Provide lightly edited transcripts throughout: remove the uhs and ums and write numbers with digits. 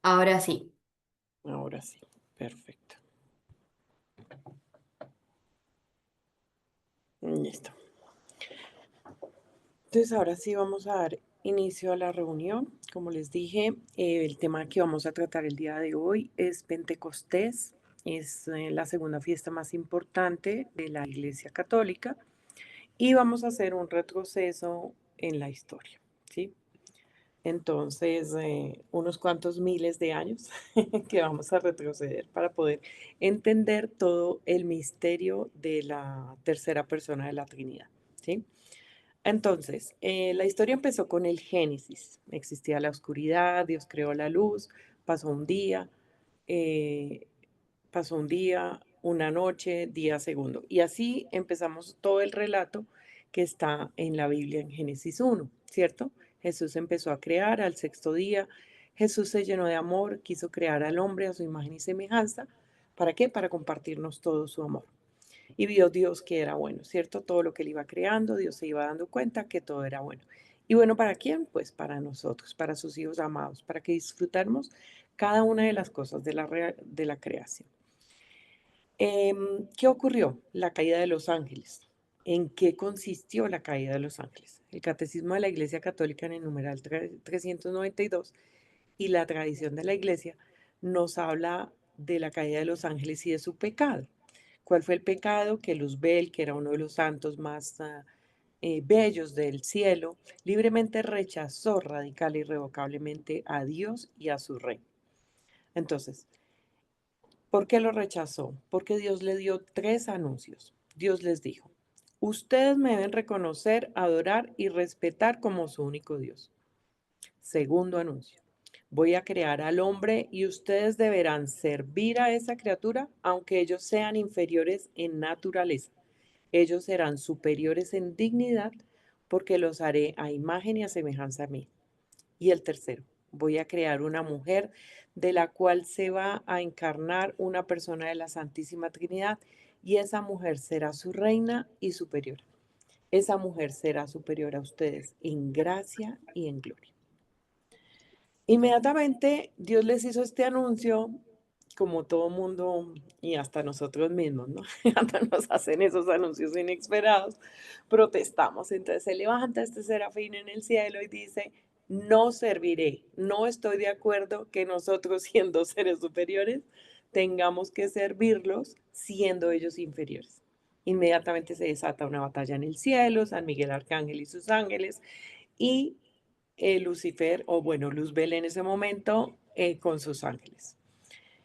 Ahora sí. Ahora sí, perfecto. Listo. Entonces, ahora sí vamos a dar inicio a la reunión. Como les dije, el tema que vamos a tratar el día de hoy es Pentecostés. Es la segunda fiesta más importante de la Iglesia Católica y vamos a hacer un retroceso en la historia, ¿sí? Entonces, unos cuantos miles de años que vamos a retroceder para poder entender todo el misterio de la tercera persona de la Trinidad, ¿sí? Entonces, la historia empezó con el Génesis. Existía la oscuridad, Dios creó la luz, pasó un día, eh, pasó un día, una noche, día, segundo. Y así empezamos todo el relato que está en la Biblia en Génesis 1, ¿cierto? Jesús empezó a crear al sexto día. Jesús se llenó de amor, quiso crear al hombre a su imagen y semejanza. ¿Para qué? Para compartirnos todo su amor. Y vio Dios que era bueno, ¿cierto? Todo lo que él iba creando, Dios se iba dando cuenta que todo era bueno. ¿Y bueno para quién? Pues para nosotros, para sus hijos amados, para que disfrutáramos cada una de las cosas de la creación. ¿Qué ocurrió? La caída de los ángeles. ¿En qué consistió la caída de los ángeles? El Catecismo de la Iglesia Católica en el numeral 392 y la tradición de la Iglesia nos habla de la caída de los ángeles y de su pecado. ¿Cuál fue el pecado? Que Luzbel, que era uno de los santos más bellos del cielo, libremente rechazó radical y irrevocablemente a Dios y a su rey. Entonces, ¿por qué lo rechazó? Porque Dios le dio tres anuncios. Dios les dijo, ustedes me deben reconocer, adorar y respetar como su único Dios. Segundo anuncio, voy a crear al hombre y ustedes deberán servir a esa criatura aunque ellos sean inferiores en naturaleza. Ellos serán superiores en dignidad porque los haré a imagen y a semejanza mía. Y el tercero, voy a crear una mujer de la cual se va a encarnar una persona de la Santísima Trinidad y esa mujer será su reina y superior. Esa mujer será superior a ustedes en gracia y en gloria. Inmediatamente Dios les hizo este anuncio, como todo mundo y hasta nosotros mismos, ¿no? Hasta nos hacen esos anuncios inesperados, protestamos. Entonces se levanta este serafín en el cielo y dice, no serviré, no estoy de acuerdo que nosotros siendo seres superiores tengamos que servirlos siendo ellos inferiores. Inmediatamente se desata una batalla en el cielo, San Miguel Arcángel y sus ángeles, y Lucifer, o bueno, Luzbel en ese momento, con sus ángeles.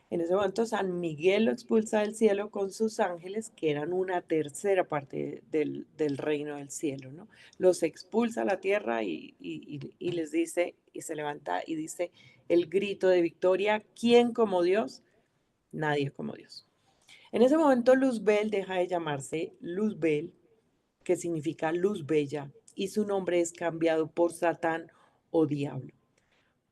En ese momento San Miguel lo expulsa del cielo con sus ángeles, que eran una tercera parte del reino del cielo, ¿no? Los expulsa a la tierra y les dice, y se levanta y dice el grito de victoria, ¿quién como Dios? Nadie como Dios. En ese momento Luzbel deja de llamarse Luzbel, que significa luz bella, y su nombre es cambiado por Satán o diablo,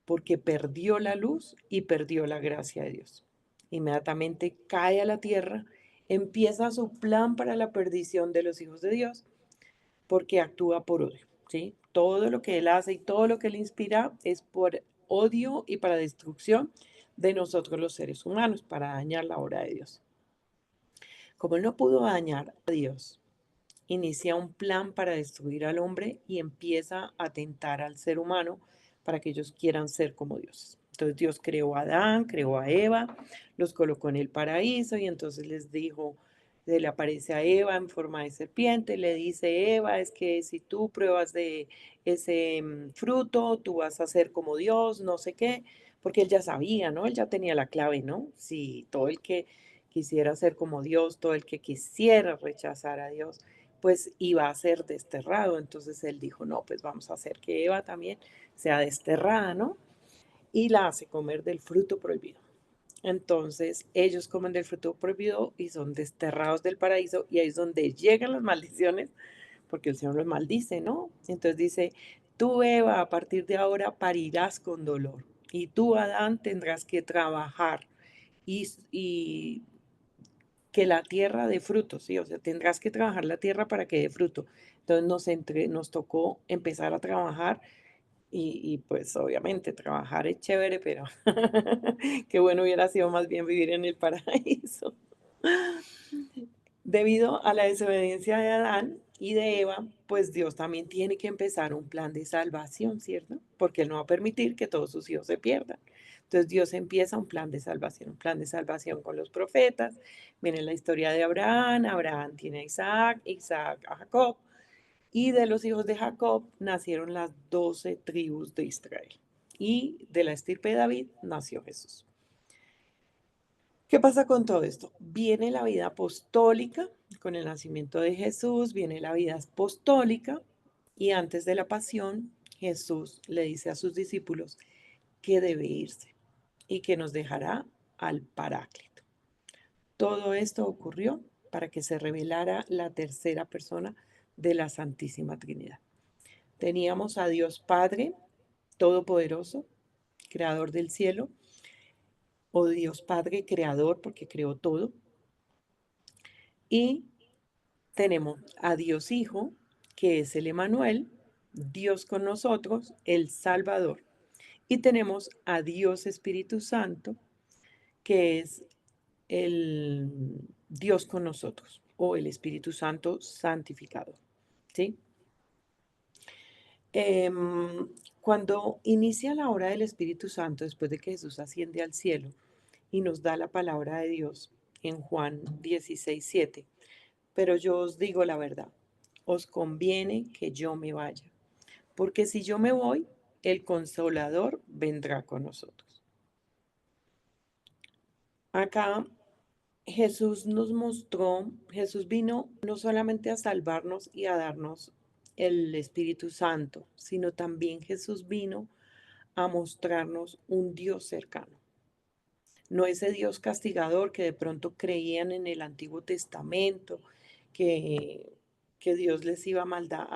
porque perdió la luz y perdió la gracia de Dios. Inmediatamente cae a la tierra, empieza su plan para la perdición de los hijos de Dios, porque actúa por odio, ¿sí? Todo lo que él hace y todo lo que él inspira es por odio y para destrucción de nosotros los seres humanos, para dañar la obra de Dios. Como él no pudo dañar a Dios, inicia un plan para destruir al hombre y empieza a tentar al ser humano para que ellos quieran ser como Dios. Entonces Dios creó a Adán, creó a Eva, los colocó en el paraíso y entonces les dijo, se le aparece a Eva en forma de serpiente, le dice, Eva, es que si tú pruebas de ese fruto, tú vas a ser como Dios, no sé qué, porque él ya sabía, ¿no? Él ya tenía la clave, ¿no? Si todo el que quisiera ser como Dios, todo el que quisiera rechazar a Dios, pues iba a ser desterrado. Entonces él dijo, no, pues vamos a hacer que Eva también sea desterrada, ¿no? Y la hace comer del fruto prohibido. Entonces ellos comen del fruto prohibido y son desterrados del paraíso y ahí es donde llegan las maldiciones, porque el Señor los maldice, ¿no? Entonces dice, tú Eva, a partir de ahora parirás con dolor y tú Adán tendrás que trabajar y que la tierra dé frutos, ¿sí? O sea, tendrás que trabajar la tierra para que dé fruto. Entonces nos tocó empezar a trabajar y pues obviamente trabajar es chévere, pero qué bueno hubiera sido más bien vivir en el paraíso. Debido a la desobediencia de Adán y de Eva, pues Dios también tiene que empezar un plan de salvación, ¿cierto? Porque Él no va a permitir que todos sus hijos se pierdan. Entonces Dios empieza un plan de salvación con los profetas. Miren la historia de Abraham. Abraham tiene a Isaac, Isaac a Jacob. Y de los hijos de Jacob nacieron las 12 tribus de Israel. Y de la estirpe de David nació Jesús. ¿Qué pasa con todo esto? Viene la vida apostólica, con el nacimiento de Jesús, viene la vida apostólica y antes de la pasión, Jesús le dice a sus discípulos que debe irse y que nos dejará al Paráclito. Todo esto ocurrió para que se revelara la tercera persona de la Santísima Trinidad. Teníamos a Dios Padre Todopoderoso, Creador del cielo, o Dios Padre Creador porque creó todo, y tenemos a Dios Hijo, que es el Emanuel, Dios con nosotros, el Salvador. Y tenemos a Dios Espíritu Santo, que es el Dios con nosotros, o el Espíritu Santo santificador. ¿Sí? Cuando inicia la obra del Espíritu Santo, después de que Jesús asciende al cielo y nos da la palabra de Dios en Juan 16:7, pero yo os digo la verdad, os conviene que yo me vaya, porque si yo me voy, el Consolador vendrá con nosotros. Acá Jesús nos mostró, Jesús vino no solamente a salvarnos y a darnos el Espíritu Santo, sino también Jesús vino a mostrarnos un Dios cercano. No ese Dios castigador que de pronto creían en el Antiguo Testamento, que, que Dios les iba a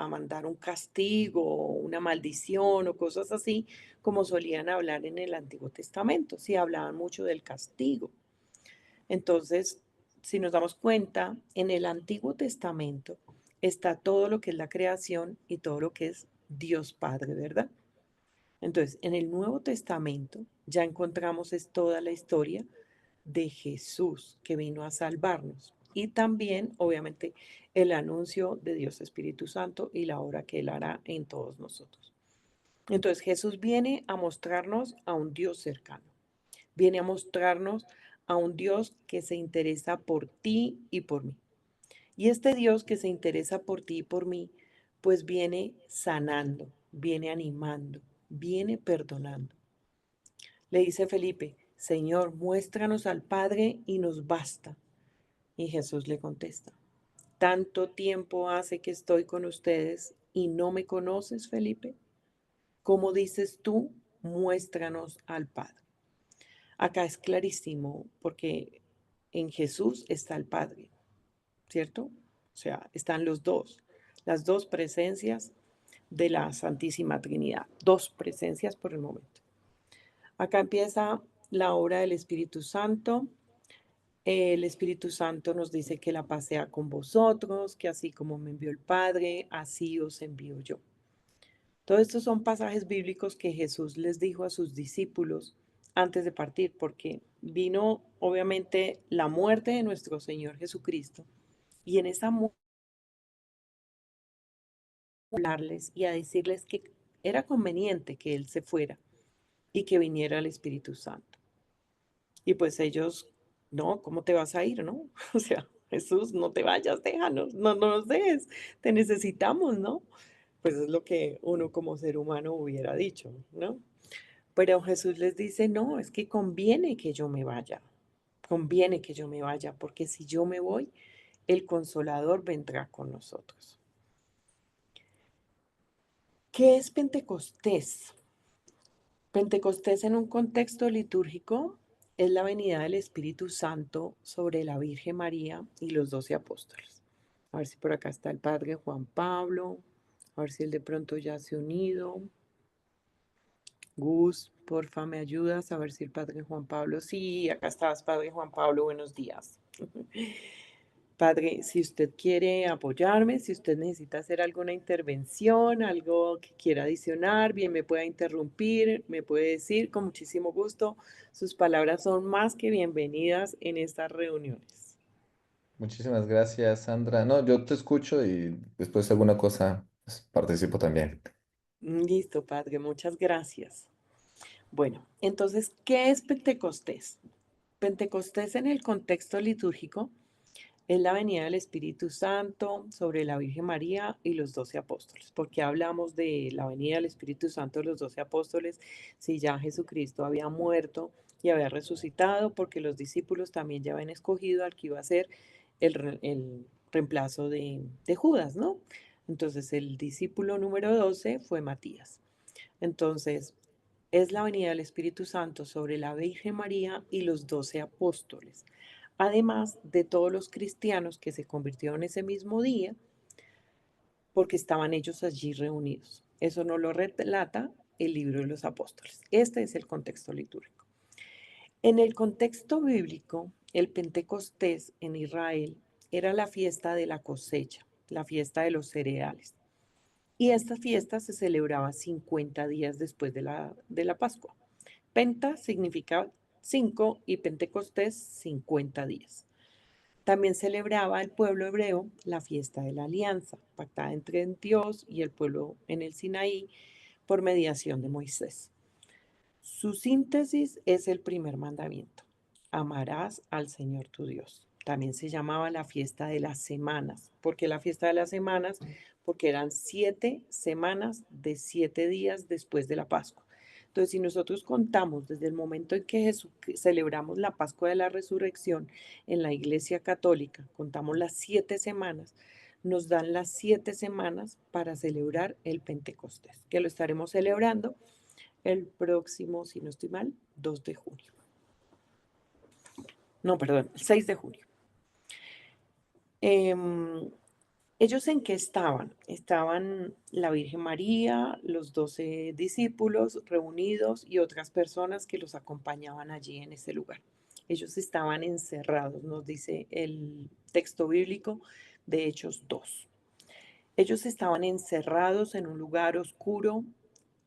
mandar un castigo, una maldición o cosas así, como solían hablar en el Antiguo Testamento. Sí, hablaban mucho del castigo. Entonces, si nos damos cuenta, en el Antiguo Testamento está todo lo que es la creación y todo lo que es Dios Padre, ¿verdad? Entonces, en el Nuevo Testamento ya encontramos es toda la historia de Jesús que vino a salvarnos y también, obviamente, el anuncio de Dios Espíritu Santo y la obra que Él hará en todos nosotros. Entonces, Jesús viene a mostrarnos a un Dios cercano, viene a mostrarnos a un Dios que se interesa por ti y por mí. Y este Dios que se interesa por ti y por mí, pues viene sanando, viene animando, viene perdonando. Le dice Felipe, Señor, muéstranos al Padre y nos basta. Y Jesús le contesta, ¿tanto tiempo hace que estoy con ustedes y no me conoces, Felipe? Como dices tú, muéstranos al Padre. Acá es clarísimo porque en Jesús está el Padre, ¿cierto? O sea, están los dos, las dos presencias de la Santísima Trinidad, dos presencias por el momento. Acá empieza la obra del Espíritu Santo. El Espíritu Santo nos dice que la pasea con vosotros, que así como me envió el Padre, así os envío yo. Todos estos son pasajes bíblicos que Jesús les dijo a sus discípulos antes de partir, porque vino obviamente la muerte de nuestro Señor Jesucristo y en esa muerte hablarles y a decirles que era conveniente que Él se fuera y que viniera el Espíritu Santo. Y pues ellos, no, ¿cómo te vas a ir, no? O sea, Jesús, no te vayas, déjanos, no nos dejes, te necesitamos, ¿no? Pues es lo que uno como ser humano hubiera dicho, ¿no? Pero Jesús les dice, no, es que conviene que yo me vaya, conviene que yo me vaya, porque si yo me voy, el Consolador vendrá con nosotros. ¿Qué es Pentecostés? Pentecostés en un contexto litúrgico es la venida del Espíritu Santo sobre la Virgen María y los 12 apóstoles. A ver si por acá está el Padre Juan Pablo, a ver si él de pronto ya se ha unido. Gus, porfa, me ayudas a ver si el Padre Juan Pablo. Sí, acá estás, Padre Juan Pablo, buenos días. Padre, si usted quiere apoyarme, si usted necesita hacer alguna intervención, algo que quiera adicionar, bien me pueda interrumpir, me puede decir con muchísimo gusto. Sus palabras son más que bienvenidas en estas reuniones. Muchísimas gracias, Sandra. No, yo te escucho y después alguna cosa pues, participo también. Listo, Padre, muchas gracias. Bueno, entonces, ¿qué es Pentecostés? Pentecostés en el contexto litúrgico es la venida del Espíritu Santo sobre la Virgen María y los 12 apóstoles. ¿Por qué hablamos de la venida del Espíritu Santo de los 12 apóstoles si ya Jesucristo había muerto y había resucitado? Porque los discípulos también ya habían escogido al que iba a ser el reemplazo de Judas, ¿no? Entonces el discípulo número 12 fue Matías. Entonces, es la venida del Espíritu Santo sobre la Virgen María y los 12 apóstoles, además de todos los cristianos que se convirtieron ese mismo día porque estaban ellos allí reunidos. Eso no lo relata el libro de los apóstoles. Este es el contexto litúrgico. En el contexto bíblico, el Pentecostés en Israel era la fiesta de la cosecha, la fiesta de los cereales. Y esta fiesta se celebraba 50 días después de la Pascua. Penta significa 5 y Pentecostés 50 días. También celebraba el pueblo hebreo la fiesta de la alianza, pactada entre Dios y el pueblo en el Sinaí por mediación de Moisés. Su síntesis es el primer mandamiento. Amarás al Señor tu Dios. También se llamaba la fiesta de las semanas. ¿Por qué la fiesta de las semanas? Porque eran 7 semanas de 7 días después de la Pascua. Entonces, si nosotros contamos desde el momento en que celebramos la Pascua de la Resurrección en la Iglesia Católica, contamos las 7 semanas, nos dan las 7 semanas para celebrar el Pentecostés, que lo estaremos celebrando el próximo, si no estoy mal, 2 de junio. No, perdón, el 6 de junio. Em, ¿Ellos en qué estaban? Estaban la Virgen María, los 12 discípulos reunidos y otras personas que los acompañaban allí en ese lugar. Ellos estaban encerrados, nos dice el texto bíblico de Hechos 2. Ellos estaban encerrados en un lugar oscuro,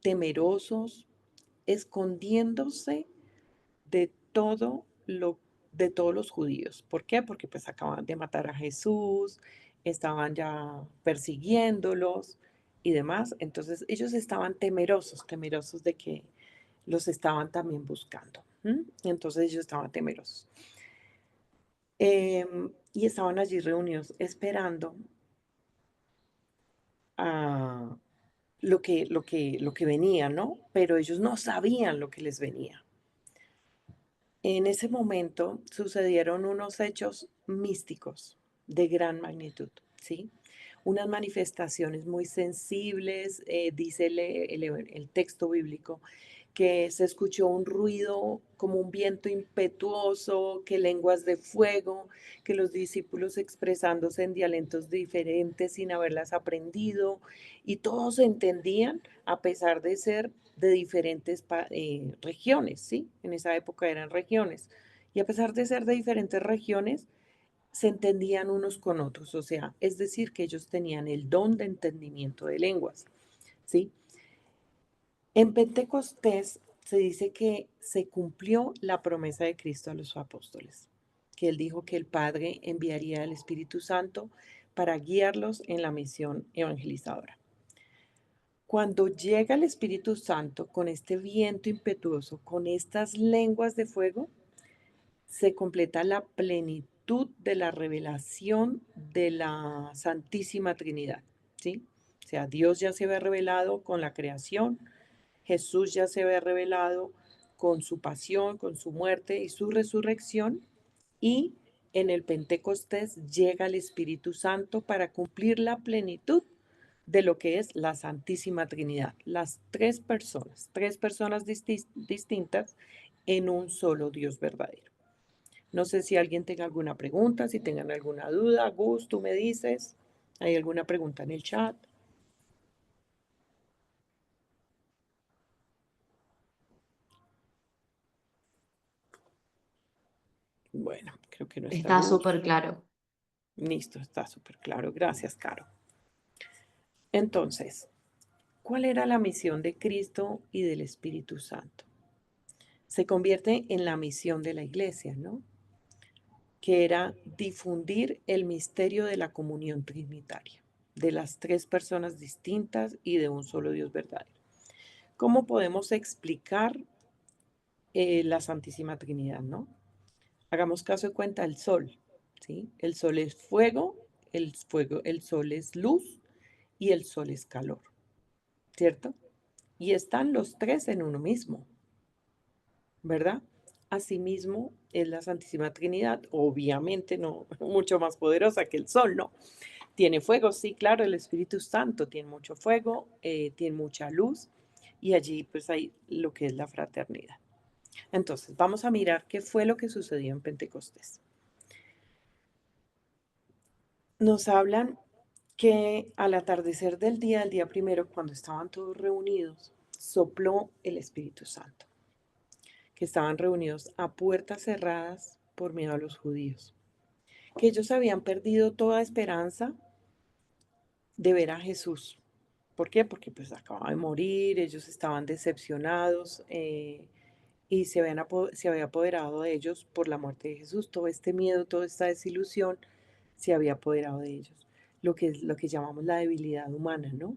temerosos, escondiéndose de todo lo de todos los judíos. ¿Por qué? Porque pues acaban de matar a Jesús, estaban ya persiguiéndolos y demás. Entonces ellos estaban temerosos, temerosos de que los estaban también buscando. Entonces ellos estaban temerosos. Y estaban allí reunidos esperando a lo que venía, ¿no? Pero ellos no sabían lo que les venía. En ese momento sucedieron unos hechos místicos de gran magnitud, ¿sí? Unas manifestaciones muy sensibles, dice el texto bíblico, que se escuchó un ruido como un viento impetuoso, que lenguas de fuego, que los discípulos expresándose en dialectos diferentes sin haberlas aprendido, y todos entendían a pesar de ser de diferentes regiones, ¿sí? En esa época eran regiones. Y a pesar de ser de diferentes regiones, se entendían unos con otros, o sea, es decir, que ellos tenían el don de entendimiento de lenguas, ¿sí? En Pentecostés se dice que se cumplió la promesa de Cristo a los apóstoles, que él dijo que el Padre enviaría al Espíritu Santo para guiarlos en la misión evangelizadora. Cuando llega el Espíritu Santo con este viento impetuoso, con estas lenguas de fuego, se completa la plenitud de la revelación de la Santísima Trinidad, ¿sí? O sea, Dios ya se había revelado con la creación, Jesús ya se había revelado con su pasión, con su muerte y su resurrección, y en el Pentecostés llega el Espíritu Santo para cumplir la plenitud de lo que es la Santísima Trinidad, las tres personas distintas en un solo Dios verdadero. No sé si alguien tenga alguna pregunta, si tengan alguna duda. Gus, tú me dices. ¿Hay alguna pregunta en el chat? Bueno, creo que no está Está súper Gus. claro. Listo, está súper claro. Gracias, Caro. Entonces, ¿cuál era la misión de Cristo y del Espíritu Santo? Se convierte en la misión de la iglesia, ¿no? Que era difundir el misterio de la comunión trinitaria, de las tres personas distintas y de un solo Dios verdadero. ¿Cómo podemos explicar la Santísima Trinidad, no? Hagamos caso de cuenta el sol, ¿sí? El sol es fuego, el sol es luz y el sol es calor, ¿cierto? Y están los tres en uno mismo, ¿verdad? Asimismo es la Santísima Trinidad, obviamente no mucho más poderosa que el sol, ¿no? Tiene fuego, sí, claro, el Espíritu Santo tiene mucho fuego, tiene mucha luz y allí pues hay lo que es la fraternidad. Entonces, vamos a mirar qué fue lo que sucedió en Pentecostés. Nos hablan que al atardecer del día primero, cuando estaban todos reunidos, sopló el Espíritu Santo, que estaban reunidos a puertas cerradas por miedo a los judíos, que ellos habían perdido toda esperanza de ver a Jesús. ¿Por qué? Porque pues acababa de morir, ellos estaban decepcionados y se había apoderado de ellos por la muerte de Jesús. Todo este miedo, toda esta desilusión se había apoderado de ellos. Lo que es lo que llamamos la debilidad humana, ¿no?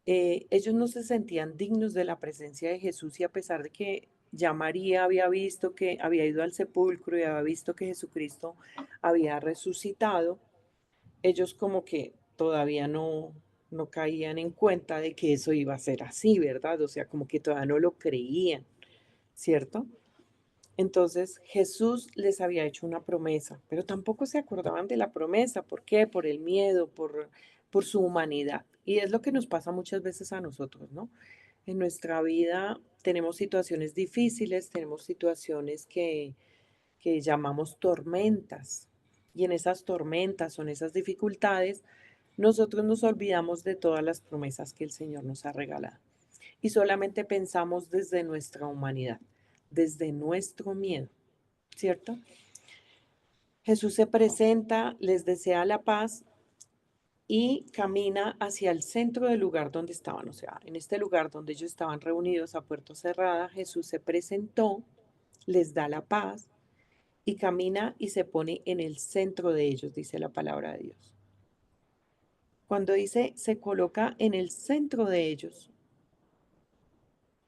Ellos no se sentían dignos de la presencia de Jesús y a pesar de que ya María había visto que había ido al sepulcro y había visto que Jesucristo había resucitado, ellos como que todavía no caían en cuenta de que eso iba a ser así, ¿verdad? O sea, como que todavía no lo creían, ¿cierto? Entonces Jesús les había hecho una promesa, pero tampoco se acordaban de la promesa. ¿Por qué? Por el miedo, por su humanidad. Y es lo que nos pasa muchas veces a nosotros, ¿no? En nuestra vida tenemos situaciones difíciles, tenemos situaciones que llamamos tormentas. Y en esas tormentas o en esas dificultades, nosotros nos olvidamos de todas las promesas que el Señor nos ha regalado. Y solamente pensamos desde nuestra humanidad, desde nuestro miedo, ¿cierto? Jesús se presenta, les desea la paz y camina hacia el centro del lugar donde estaban. O sea, en este lugar donde ellos estaban reunidos a puerta cerrada, Jesús se presentó, les da la paz y camina y se pone en el centro de ellos, dice la palabra de Dios. Cuando dice se coloca en el centro de ellos,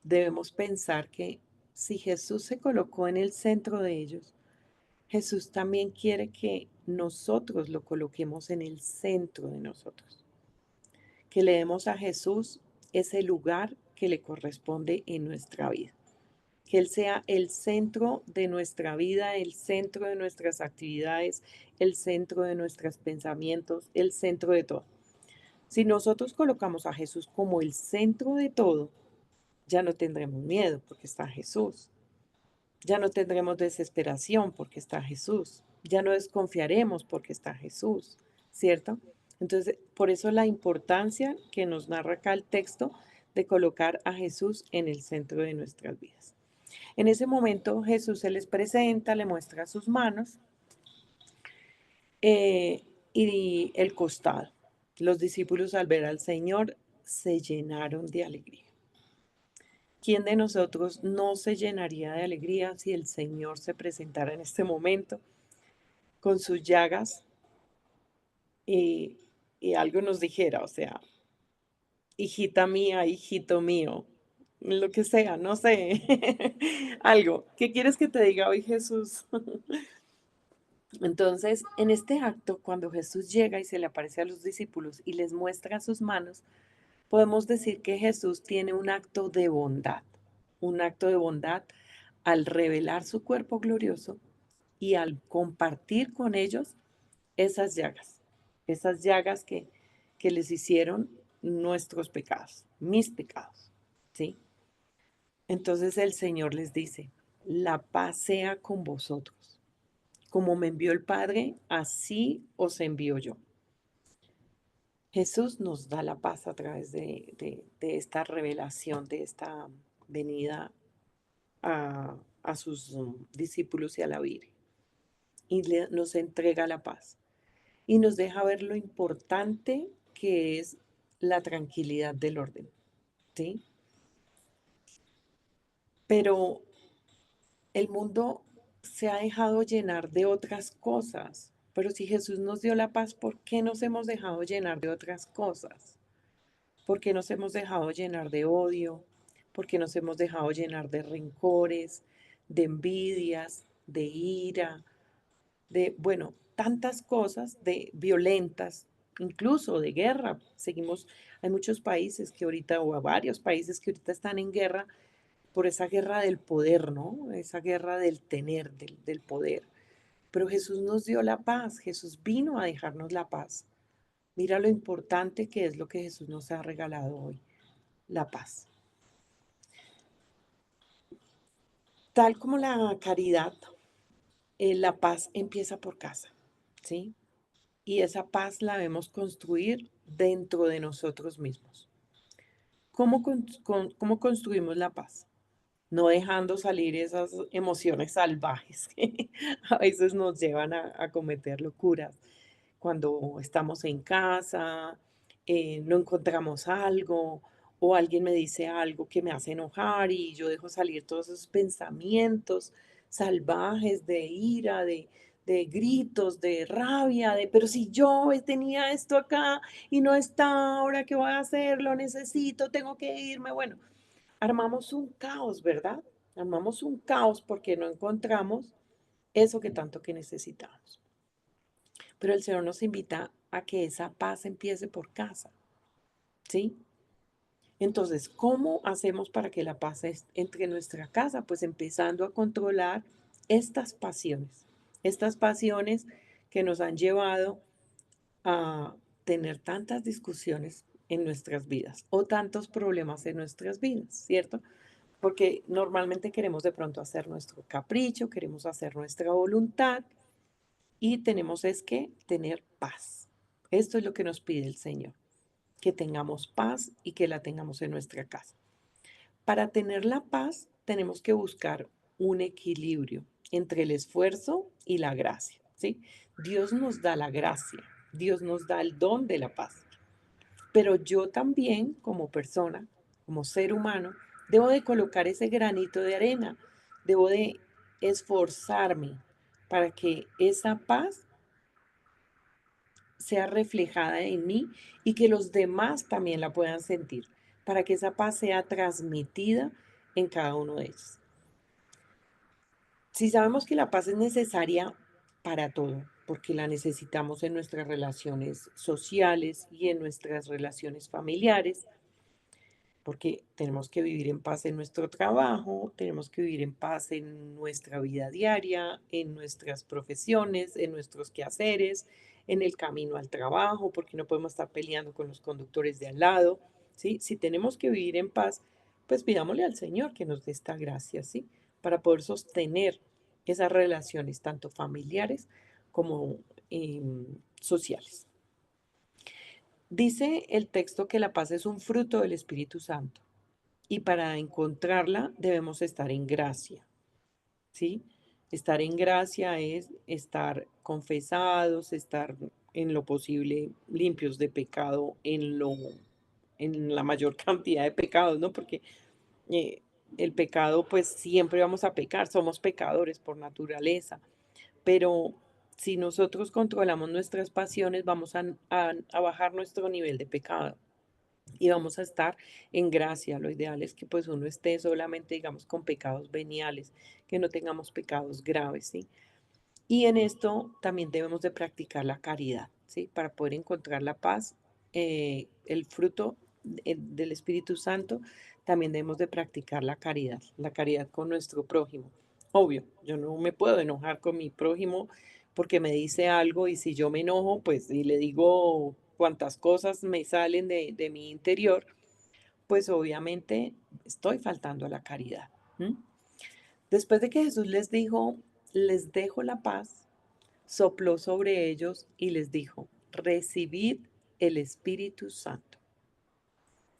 debemos pensar que si Jesús se colocó en el centro de ellos, Jesús también quiere que nosotros lo coloquemos en el centro de nosotros, que le demos a Jesús ese lugar que le corresponde en nuestra vida, que Él sea el centro de nuestra vida, el centro de nuestras actividades, el centro de nuestros pensamientos, el centro de todo. Si nosotros colocamos a Jesús como el centro de todo, ya no tendremos miedo porque está Jesús. Ya no tendremos desesperación porque está Jesús. Ya no desconfiaremos porque está Jesús, ¿cierto? Entonces, por eso la importancia que nos narra acá el texto de colocar a Jesús en el centro de nuestras vidas. En ese momento Jesús se les presenta, le muestra sus manos y el costado. Los discípulos al ver al Señor se llenaron de alegría. ¿Quién de nosotros no se llenaría de alegría si el Señor se presentara en este momento con sus llagas y, y algo nos dijera, o sea, hijita mía, hijito mío, lo que sea, no sé, algo? ¿Qué quieres que te diga hoy, Jesús? Entonces, en este acto, cuando Jesús llega y se le aparece a los discípulos y les muestra sus manos, podemos decir que Jesús tiene un acto de bondad al revelar su cuerpo glorioso y al compartir con ellos esas llagas que les hicieron nuestros pecados, mis pecados, ¿sí? Entonces el Señor les dice, la paz sea con vosotros. Como me envió el Padre, así os envío yo. Jesús nos da la paz a través de esta revelación, de esta venida a sus discípulos y a la Virgen. Y nos entrega la paz. y nos deja ver lo importante que es la tranquilidad del orden, ¿sí? Pero el mundo se ha dejado llenar de otras cosas. Pero si Jesús nos dio la paz, ¿por qué nos hemos dejado llenar de otras cosas? ¿Por qué nos hemos dejado llenar de odio? ¿Por qué nos hemos dejado llenar de rencores, de envidias, de ira, de, bueno, tantas cosas, de violentas, incluso de guerra? Seguimos, hay muchos países que ahorita, o varios países que ahorita están en guerra por esa guerra del poder, ¿no? Esa guerra del tener, del poder. Pero Jesús nos dio la paz, Jesús vino a dejarnos la paz. Mira lo importante que es lo que Jesús nos ha regalado hoy, la paz. Tal como la caridad, la paz empieza por casa, ¿sí? Y esa paz la debemos construir dentro de nosotros mismos. ¿Cómo construimos la paz? No dejando salir esas emociones salvajes que a veces nos llevan a cometer locuras. Cuando estamos en casa, no encontramos algo o alguien me dice algo que me hace enojar y yo dejo salir todos esos pensamientos salvajes de ira, de gritos, de rabia, de, pero si yo tenía esto acá y no está, ahora qué voy a hacer, lo necesito, tengo que irme. Bueno, armamos un caos, ¿verdad? Armamos un caos porque no encontramos eso que tanto que necesitamos. Pero el Señor nos invita a que esa paz empiece por casa, ¿sí? Entonces, ¿cómo hacemos para que la paz entre en nuestra casa? Pues empezando a controlar estas pasiones que nos han llevado a tener tantas discusiones en nuestras vidas o tantos problemas en nuestras vidas, ¿cierto? Porque normalmente queremos de pronto hacer nuestro capricho, queremos hacer nuestra voluntad y tenemos es que tener paz. Esto es lo que nos pide el Señor, que tengamos paz y que la tengamos en nuestra casa. Para tener la paz tenemos que buscar un equilibrio entre el esfuerzo y la gracia, ¿sí? Dios nos da la gracia, Dios nos da el don de la paz, pero yo también como persona, como ser humano, debo de colocar ese granito de arena, debo de esforzarme para que esa paz sea reflejada en mí y que los demás también la puedan sentir, para que esa paz sea transmitida en cada uno de ellos. Si sabemos que la paz es necesaria para todo, porque la necesitamos en nuestras relaciones sociales y en nuestras relaciones familiares, porque tenemos que vivir en paz en nuestro trabajo, tenemos que vivir en paz en nuestra vida diaria, en nuestras profesiones, en nuestros quehaceres, en el camino al trabajo, porque no podemos estar peleando con los conductores de al lado, ¿sí? Si tenemos que vivir en paz, pues pidámosle al Señor que nos dé esta gracia, ¿sí? Para poder sostener esas relaciones, tanto familiares como sociales. Dice el texto que la paz es un fruto del Espíritu Santo y para encontrarla debemos estar en gracia, ¿sí? Estar en gracia es estar confesados, estar en lo posible limpios de pecado en la mayor cantidad de pecados, ¿no? Porque eh, el pecado, pues siempre vamos a pecar, somos pecadores por naturaleza, pero si nosotros controlamos nuestras pasiones, vamos a bajar nuestro nivel de pecado y vamos a estar en gracia. Lo ideal es que pues uno esté solamente, digamos, con pecados veniales, que no tengamos pecados graves, ¿sí? Y en esto también debemos de practicar la caridad, ¿sí? Para poder encontrar la paz, el fruto del Espíritu Santo, también debemos de practicar la caridad con nuestro prójimo. Obvio, yo no me puedo enojar con mi prójimo porque me dice algo y si yo me enojo, pues y le digo cuantas cosas me salen de mi interior, pues obviamente estoy faltando a la caridad. ¿M? Después de que Jesús les dijo, les dejo la paz, sopló sobre ellos y les dijo, recibid el Espíritu Santo.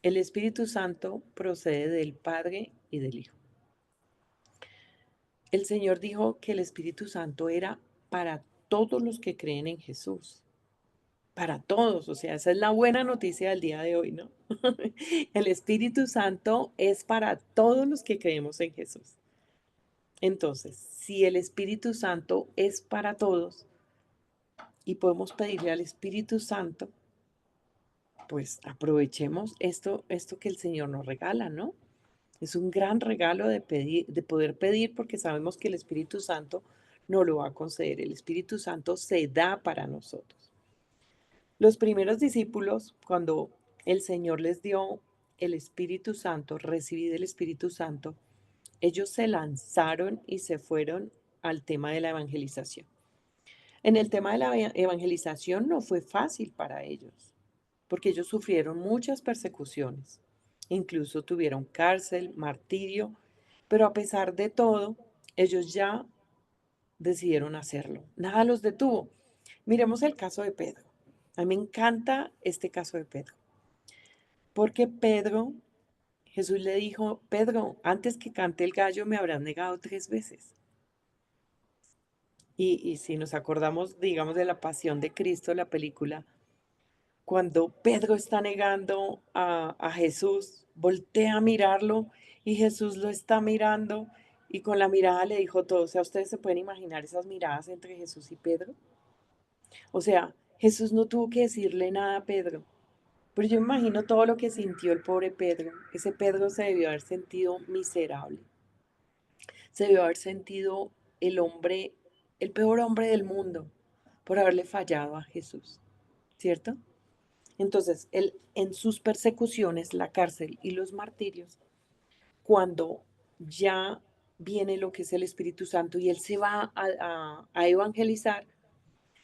El Espíritu Santo procede del Padre y del Hijo. El Señor dijo que el Espíritu Santo era para todos los que creen en Jesús. para todos, o sea, esa es la buena noticia del día de hoy, ¿no? El Espíritu Santo es para todos los que creemos en Jesús. Entonces, si el Espíritu Santo es para todos y podemos pedirle al Espíritu Santo, pues aprovechemos esto que el Señor nos regala, ¿no? Es un gran regalo de pedir, de poder pedir, porque sabemos que el Espíritu Santo no lo va a conceder. El Espíritu Santo se da para nosotros. Los primeros discípulos, cuando el Señor les dio el Espíritu Santo, recibí del Espíritu Santo, ellos se lanzaron y se fueron al tema de la evangelización. En el tema de la evangelización no fue fácil para ellos, porque ellos sufrieron muchas persecuciones, incluso tuvieron cárcel, martirio, pero a pesar de todo, ellos ya decidieron hacerlo. Nada los detuvo. Miremos el caso de Pedro. A mí me encanta este caso de Pedro, porque Pedro, Jesús le dijo, Pedro, antes que cante el gallo me habrás negado 3 veces. Y si nos acordamos, digamos, de la Pasión de Cristo, la película, cuando Pedro está negando a Jesús, voltea a mirarlo y Jesús lo está mirando y con la mirada le dijo todo. O sea, ustedes se pueden imaginar esas miradas entre Jesús y Pedro. O sea, Jesús no tuvo que decirle nada a Pedro, pero yo me imagino todo lo que sintió el pobre Pedro. Ese Pedro se debió haber sentido miserable, se debió haber sentido el hombre, el peor hombre del mundo por haberle fallado a Jesús, ¿cierto? Entonces, él en sus persecuciones, la cárcel y los martirios, cuando ya viene lo que es el Espíritu Santo y él se va a evangelizar,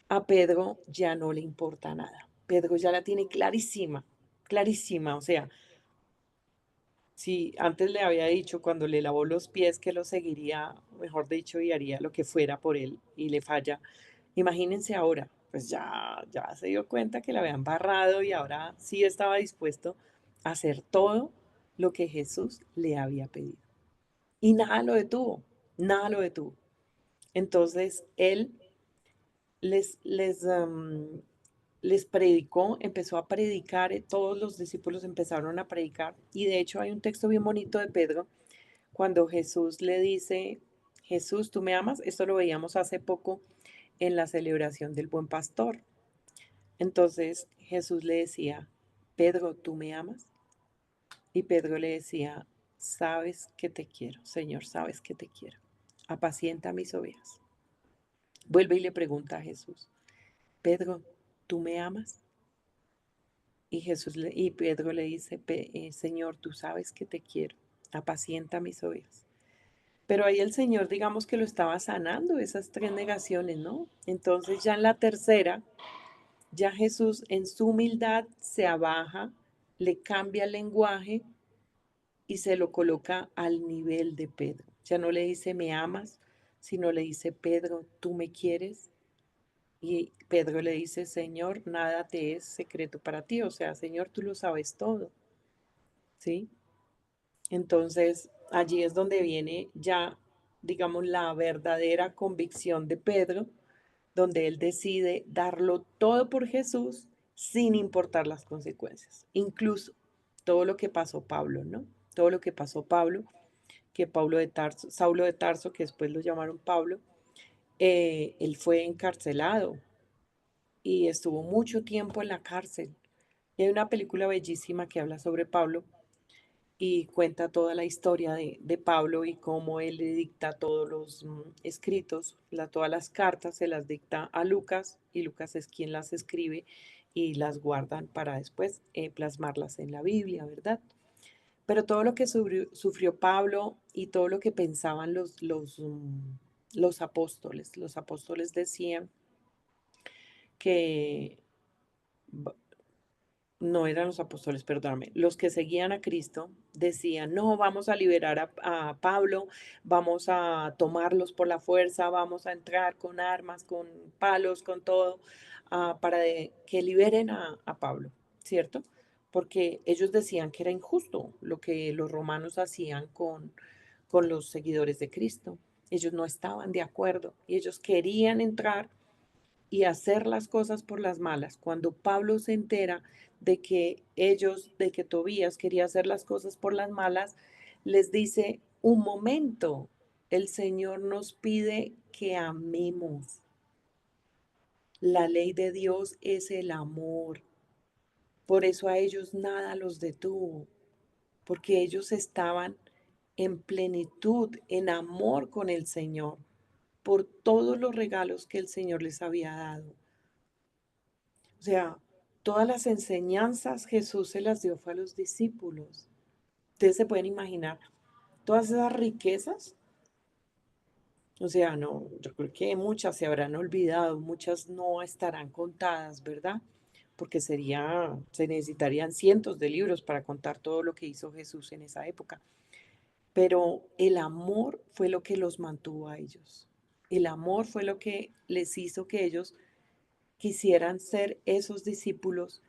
a Pedro ya no le importa nada. Pedro ya la tiene clarísima, clarísima. O sea, si antes le había dicho cuando le lavó los pies que lo seguiría, mejor dicho, y haría lo que fuera por él y le falla, imagínense ahora, pues ya se dio cuenta que le habían barrado y ahora sí estaba dispuesto a hacer todo lo que Jesús le había pedido. Y nada lo detuvo, nada lo detuvo. Entonces él les, les, um, les predicó, empezó a predicar, todos los discípulos empezaron a predicar. Y de hecho hay un texto bien bonito de Pedro cuando Jesús le dice, Jesús, ¿tú me amas? Esto lo veíamos hace poco en la celebración del Buen Pastor. Entonces Jesús le decía, Pedro, ¿tú me amas? Y Pedro le decía, sabes que te quiero, Señor, sabes que te quiero. Apacienta mis ovejas. Vuelve y le pregunta a Jesús, Pedro, ¿tú me amas? Y Pedro le dice, Señor, tú sabes que te quiero, apacienta mis ovejas. Pero ahí el Señor, digamos que lo estaba sanando esas 3 negaciones, ¿no? Entonces ya en la tercera, ya Jesús en su humildad se abaja, le cambia el lenguaje y se lo coloca al nivel de Pedro. Ya no le dice, me amas, sino le dice, Pedro, ¿tú me quieres? Y Pedro le dice, Señor, nada te es secreto para ti. O sea, Señor, tú lo sabes todo, ¿sí? Entonces, allí es donde viene ya, digamos, la verdadera convicción de Pedro, donde él decide darlo todo por Jesús sin importar las consecuencias. Incluso todo lo que pasó Pablo, ¿no? Todo lo que pasó Pablo, que Pablo de Tarso, Saulo de Tarso, que después lo llamaron Pablo, él fue encarcelado y estuvo mucho tiempo en la cárcel. Y hay una película bellísima que habla sobre Pablo y cuenta toda la historia de Pablo y cómo él le dicta todos los escritos, todas las cartas se las dicta a Lucas y Lucas es quien las escribe y las guardan para después plasmarlas en la Biblia, ¿verdad? Pero todo lo que sufrió Pablo y todo lo que pensaban los apóstoles decían que no eran los apóstoles, perdóname, los que seguían a Cristo decían, no, vamos a liberar a Pablo, vamos a tomarlos por la fuerza, vamos a entrar con armas, con palos, con todo, que liberen a Pablo, ¿cierto? Porque ellos decían que era injusto lo que los romanos hacían con los seguidores de Cristo. Ellos no estaban de acuerdo y ellos querían entrar y hacer las cosas por las malas. Cuando Pablo se entera de que Tobías quería hacer las cosas por las malas, les dice, un momento, el Señor nos pide que amemos. La ley de Dios es el amor. Por eso a ellos nada los detuvo, porque ellos estaban en plenitud, en amor con el Señor, por todos los regalos que el Señor les había dado. O sea, todas las enseñanzas Jesús se las dio fue a los discípulos. Ustedes se pueden imaginar todas esas riquezas. O sea, no, yo creo que muchas se habrán olvidado, muchas no estarán contadas, ¿verdad? Porque se necesitarían cientos de libros para contar todo lo que hizo Jesús en esa época. Pero el amor fue lo que los mantuvo a ellos. El amor fue lo que les hizo que ellos quisieran ser esos discípulos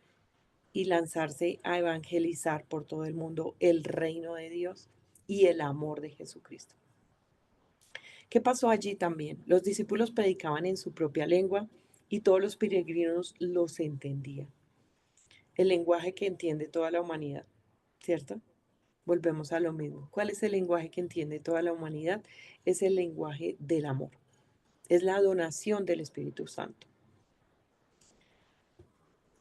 y lanzarse a evangelizar por todo el mundo el reino de Dios y el amor de Jesucristo. ¿Qué pasó allí también? Los discípulos predicaban en su propia lengua y todos los peregrinos los entendían. El lenguaje que entiende toda la humanidad, ¿cierto? Volvemos a lo mismo. ¿Cuál es el lenguaje que entiende toda la humanidad? Es el lenguaje del amor. Es la donación del Espíritu Santo.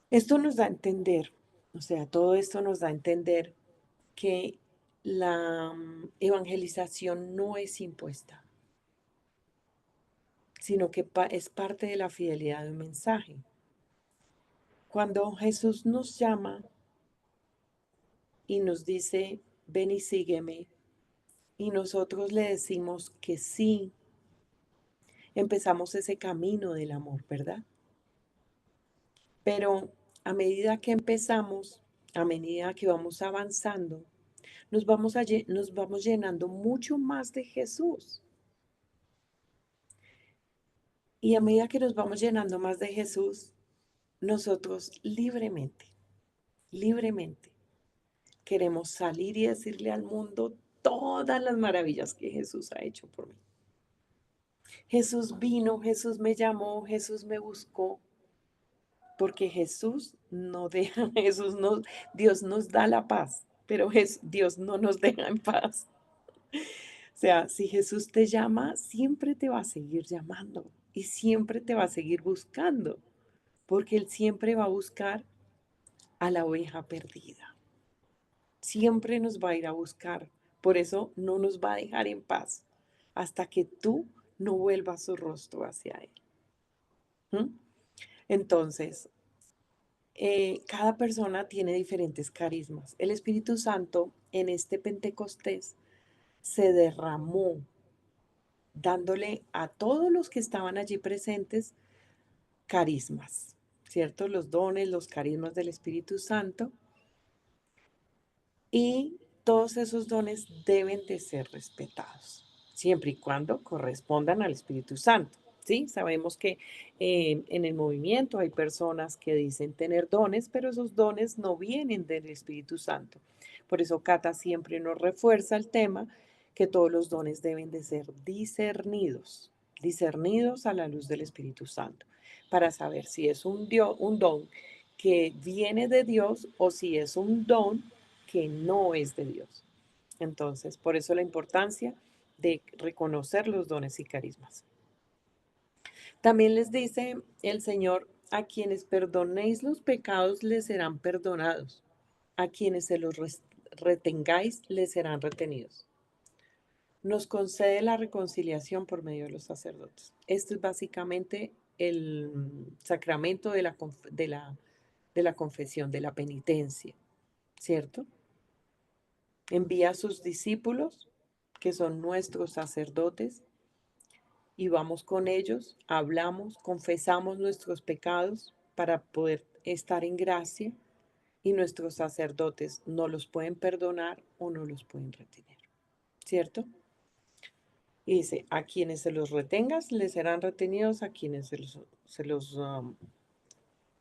Esto nos da a entender, o sea, todo esto nos da a entender que la evangelización no es impuesta, sino que es parte de la fidelidad de un mensaje. Cuando Jesús nos llama y nos dice, ven y sígueme, y nosotros le decimos que sí, empezamos ese camino del amor, ¿verdad? Pero a medida que empezamos, a medida que vamos avanzando, nos vamos llenando mucho más de Jesús. Y a medida que nos vamos llenando más de Jesús, nosotros libremente, queremos salir y decirle al mundo todas las maravillas que Jesús ha hecho por mí. Jesús vino, Jesús me llamó, Jesús me buscó, porque Jesús no deja, Dios nos da la paz, pero Dios no nos deja en paz. O sea, si Jesús te llama, siempre te va a seguir llamando y siempre te va a seguir buscando, porque Él siempre va a buscar a la oveja perdida. Siempre nos va a ir a buscar. Por eso no nos va a dejar en paz hasta que tú no vuelvas su rostro hacia Él. ¿Mm? Entonces, cada persona tiene diferentes carismas. El Espíritu Santo en este Pentecostés se derramó, dándole a todos los que estaban allí presentes carismas, ¿cierto? Los dones, los carismas del Espíritu Santo. Y todos esos dones deben de ser respetados, siempre y cuando correspondan al Espíritu Santo. ¿Sí? Sabemos que en el movimiento hay personas que dicen tener dones, pero esos dones no vienen del Espíritu Santo. Por eso Cata siempre nos refuerza el tema que todos los dones deben de ser discernidos a la luz del Espíritu Santo, para saber si es un don que viene de Dios o si es un don que no es de Dios. Entonces, por eso la importancia de reconocer los dones y carismas. También les dice el Señor, a quienes perdonéis los pecados les serán perdonados, a quienes se los retengáis les serán retenidos. Nos concede la reconciliación por medio de los sacerdotes. Esto es básicamente el sacramento de la confesión, de la penitencia, ¿cierto? Envía a sus discípulos, que son nuestros sacerdotes, y vamos con ellos, hablamos, confesamos nuestros pecados para poder estar en gracia, y nuestros sacerdotes no los pueden perdonar o no los pueden retener, ¿cierto? Y dice, a quienes se los retengas les serán retenidos, a quienes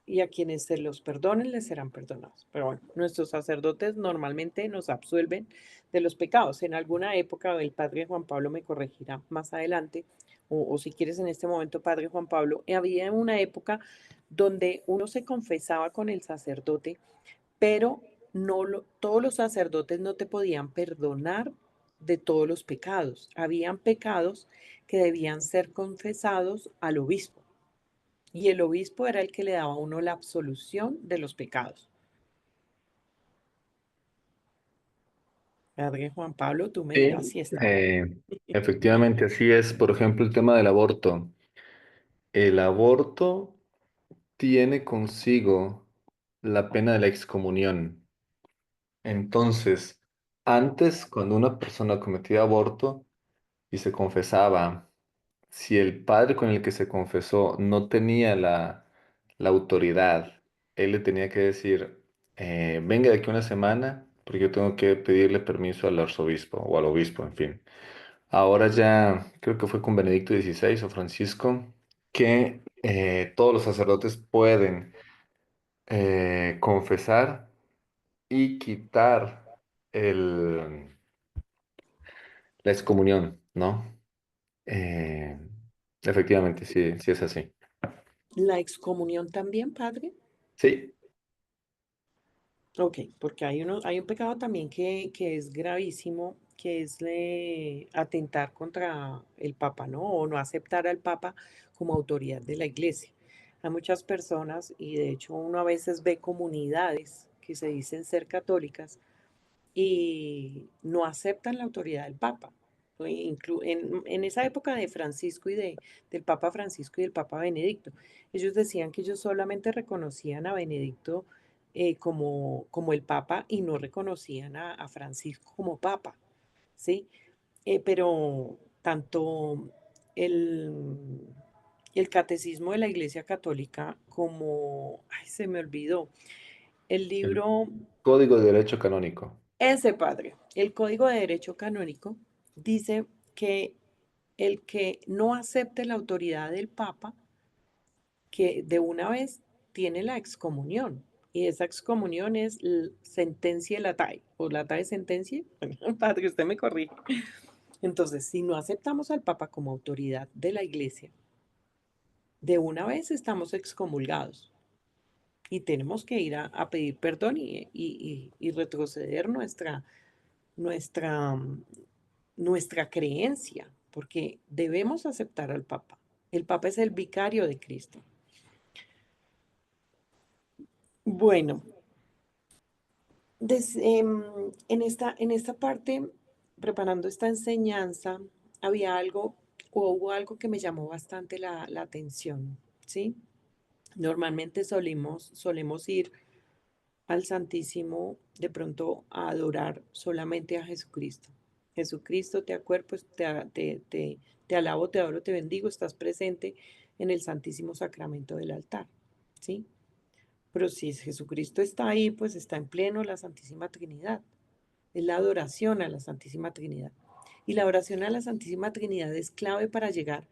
y a quienes se los perdonen les serán perdonados. Pero bueno, nuestros sacerdotes normalmente nos absuelven de los pecados. En alguna época el padre Juan Pablo me corregirá más adelante, o si quieres en este momento, Padre Juan Pablo, había una época donde uno se confesaba con el sacerdote, pero todos los sacerdotes no te podían perdonar de todos los pecados. Habían pecados que debían ser confesados al obispo. Y el obispo era el que le daba a uno la absolución de los pecados. Padre Juan Pablo, tú me dirás Sí, si está bien. efectivamente, así es. Por ejemplo, el tema del aborto. El aborto tiene consigo la pena de la excomunión. Entonces, antes, cuando una persona cometía aborto y se confesaba, si el padre con el que se confesó no tenía la autoridad, él le tenía que decir, venga de aquí una semana, porque yo tengo que pedirle permiso al arzobispo o al obispo, en fin. Ahora ya, creo que fue con Benedicto XVI o Francisco, que todos los sacerdotes pueden confesar y quitar el, la excomunión, ¿no? Eh, efectivamente, sí, sí es así. La excomunión también, Padre. Sí, Ok, porque hay un pecado también que es gravísimo, que es atentar contra el Papa, ¿no? O no aceptar al Papa como autoridad de la Iglesia. Hay muchas personas, y de hecho uno a veces ve comunidades que se dicen ser católicas y no aceptan la autoridad del Papa. En esa época de Francisco del Papa Francisco y del Papa Benedicto, ellos decían que ellos solamente reconocían a Benedicto como el Papa y no reconocían a Francisco como Papa, ¿sí? Pero tanto el, el Catecismo de la Iglesia Católica como, ay, se me olvidó, el el libro Código de Derecho Canónico. ese padre, el Código de Derecho Canónico dice que el que no acepte la autoridad del Papa, que de una vez tiene la excomunión. Y esa excomunión es sentencia latae, o latae sentencia. Padre, usted me corrige. Entonces, si no aceptamos al Papa como autoridad de la Iglesia, de una vez estamos excomulgados y tenemos que ir a pedir perdón y retroceder nuestra, nuestra creencia, porque debemos aceptar al Papa. El Papa es el vicario de Cristo. Bueno, en esta parte, preparando esta enseñanza, había algo o hubo algo que me llamó bastante la atención, ¿sí? Normalmente solemos ir al Santísimo de pronto a adorar solamente a Jesucristo. Jesucristo, te acuerpo, te alabo, te adoro, te bendigo, estás presente en el Santísimo Sacramento del altar, ¿sí? Pero si Jesucristo está ahí, pues está en pleno la Santísima Trinidad. Es la adoración a la Santísima Trinidad. Y la oración a la Santísima Trinidad es clave para llegar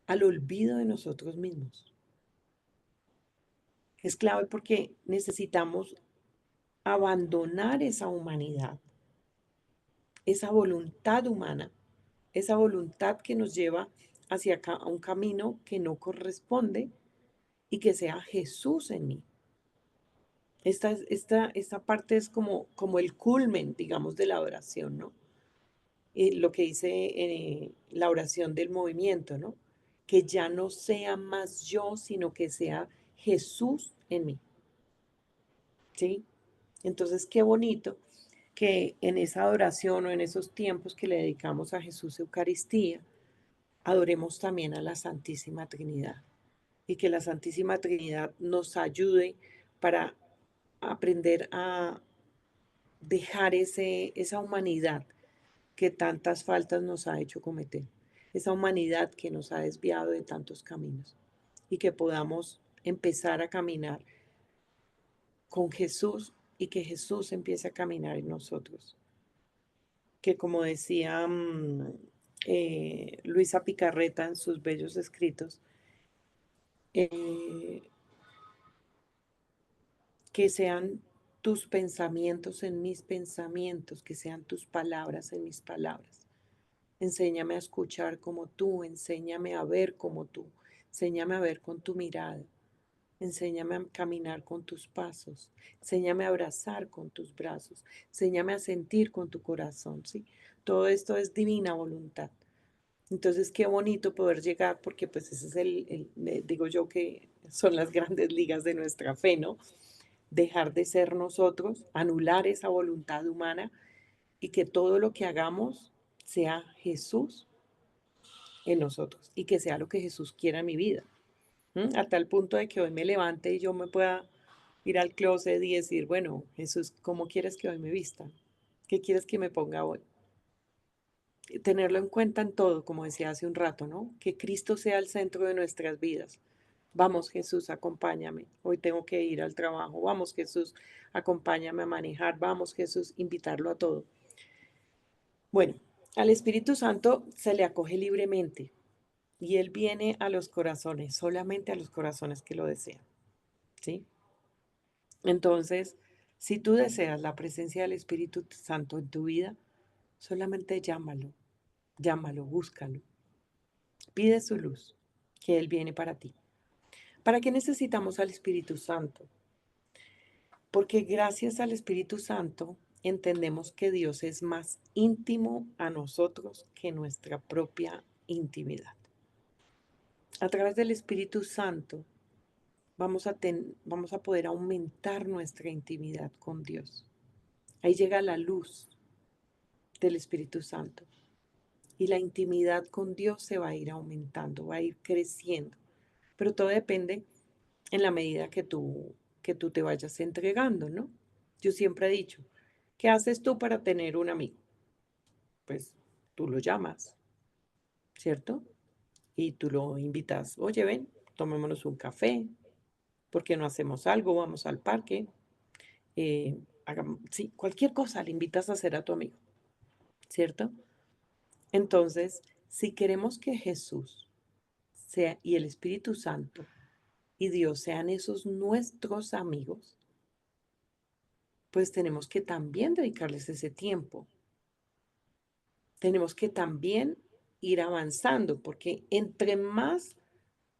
al olvido de nosotros mismos. Es clave porque necesitamos abandonar esa humanidad, esa voluntad humana, esa voluntad que nos lleva hacia acá a un camino que no corresponde y que sea Jesús en mí. Esta parte es como el culmen, digamos, de la oración, ¿no? Lo que dice la oración del movimiento, ¿no? Que ya no sea más yo, sino que sea Jesús en mí, ¿sí? Entonces, qué bonito que en esa adoración o en esos tiempos que le dedicamos a Jesús Eucaristía, adoremos también a la Santísima Trinidad y que la Santísima Trinidad nos ayude para aprender a dejar esa humanidad que tantas faltas nos ha hecho cometer, esa humanidad que nos ha desviado de tantos caminos y que podamos empezar a caminar con Jesús y que Jesús empiece a caminar en nosotros. Que como decía Luisa Picarreta en sus bellos escritos, eh, que sean tus pensamientos en mis pensamientos, que sean tus palabras en mis palabras. Enséñame a escuchar como tú, enséñame a ver como tú, enséñame a ver con tu mirada, enséñame a caminar con tus pasos, enséñame a abrazar con tus brazos, enséñame a sentir con tu corazón, ¿sí? Todo esto es divina voluntad. Entonces, qué bonito poder llegar, porque pues ese es digo yo que son las grandes ligas de nuestra fe, ¿no? Dejar de ser nosotros, anular esa voluntad humana y que todo lo que hagamos sea Jesús en nosotros y que sea lo que Jesús quiera en mi vida. ¿M? A tal punto de que hoy me levante y yo me pueda ir al closet y decir, bueno, Jesús, ¿cómo quieres que hoy me vista? ¿Qué quieres que me ponga hoy? Tenerlo en cuenta en todo, como decía hace un rato, ¿no? Que Cristo sea el centro de nuestras vidas. Vamos, Jesús, acompáñame. Hoy tengo que ir al trabajo. Vamos, Jesús, acompáñame a manejar. Vamos, Jesús, invitarlo a todo. Bueno, al Espíritu Santo se le acoge libremente y Él viene a los corazones, solamente a los corazones que lo desean, ¿sí? Entonces, si tú deseas la presencia del Espíritu Santo en tu vida, solamente llámalo, llámalo, búscalo. Pide su luz, que Él viene para ti. ¿Para qué necesitamos al Espíritu Santo? Porque gracias al Espíritu Santo entendemos que Dios es más íntimo a nosotros que nuestra propia intimidad. A través del Espíritu Santo vamos a poder aumentar nuestra intimidad con Dios. Ahí llega la luz del Espíritu Santo y la intimidad con Dios se va a ir aumentando, va a ir creciendo. Pero todo depende en la medida que tú te vayas entregando, ¿no? Yo siempre he dicho, ¿qué haces tú para tener un amigo? Pues tú lo llamas, ¿cierto? Y tú lo invitas, oye, ven, tomémonos un café, ¿por qué no hacemos algo? Vamos al parque, sí, cualquier cosa le invitas a hacer a tu amigo, ¿cierto? Entonces, si queremos que Jesús sea y el Espíritu Santo y Dios sean esos nuestros amigos, pues tenemos que también dedicarles ese tiempo. Tenemos que también ir avanzando, porque entre más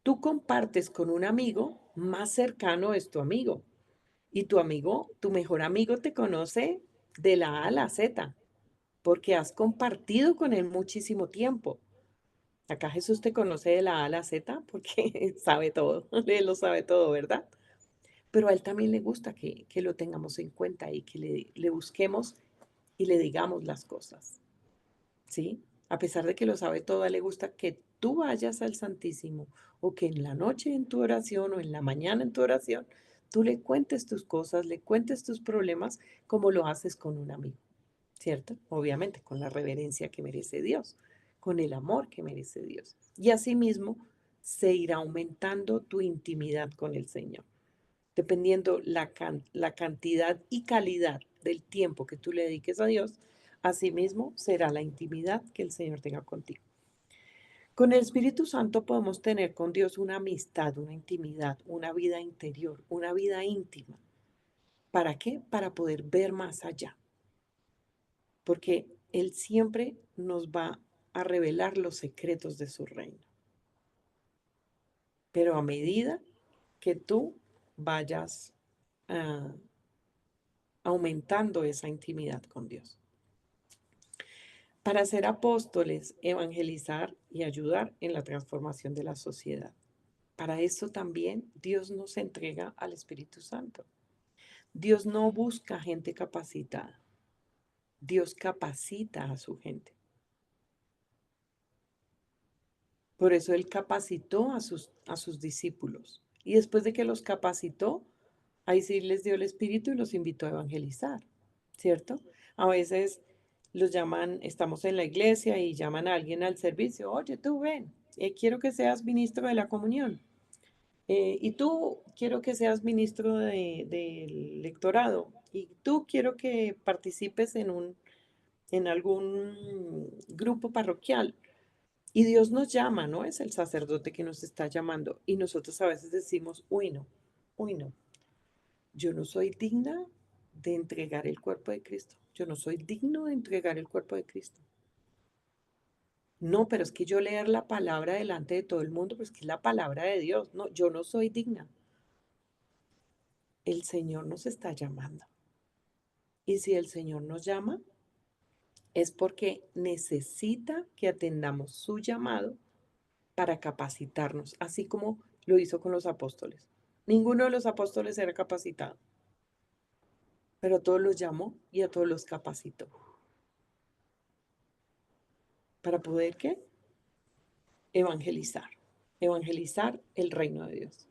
tú compartes con un amigo, más cercano es tu amigo. Y tu amigo, tu mejor amigo te conoce de la A a la Z, porque has compartido con él muchísimo tiempo. Acá Jesús te conoce de la A a la Z porque sabe todo, él lo sabe todo, ¿verdad? Pero a él también le gusta que lo tengamos en cuenta y que le busquemos y le digamos las cosas, ¿sí? A pesar de que lo sabe todo, a él le gusta que tú vayas al Santísimo o que en la noche en tu oración o en la mañana en tu oración, tú le cuentes tus cosas, le cuentes tus problemas como lo haces con un amigo, ¿cierto? Obviamente, con la reverencia que merece Dios, con el amor que merece Dios. Y asimismo, se irá aumentando tu intimidad con el Señor. Dependiendo la cantidad y calidad del tiempo que tú le dediques a Dios, asimismo será la intimidad que el Señor tenga contigo. Con el Espíritu Santo podemos tener con Dios una amistad, una intimidad, una vida interior, una vida íntima. ¿Para qué? Para poder ver más allá. Porque Él siempre nos va a revelar los secretos de su reino. Pero a medida que tú vayas uh, aumentando esa intimidad con Dios. Para ser apóstoles, evangelizar y ayudar en la transformación de la sociedad. Para eso también Dios nos entrega al Espíritu Santo. Dios no busca gente capacitada. Dios capacita a su gente. Por eso Él capacitó a sus discípulos. Y después de que los capacitó, ahí sí les dio el Espíritu y los invitó a evangelizar, ¿cierto? A veces los llaman, estamos en la iglesia y llaman a alguien al servicio, oye, tú ven, quiero que seas ministro de la comunión. Y tú quiero que seas ministro del lectorado. Y tú quiero que participes en algún grupo parroquial. Y Dios nos llama, ¿no? Es el sacerdote que nos está llamando. Y nosotros a veces decimos, uy, no, yo no soy digna de entregar el cuerpo de Cristo. Yo no soy digno de entregar el cuerpo de Cristo. No, pero es que yo leer la palabra delante de todo el mundo, pues que es la palabra de Dios. No, yo no soy digna. El Señor nos está llamando. Y si el Señor nos llama, es porque necesita que atendamos su llamado para capacitarnos, así como lo hizo con los apóstoles. Ninguno de los apóstoles era capacitado, pero a todos los llamó y a todos los capacitó. ¿Para poder qué? Evangelizar. Evangelizar el reino de Dios.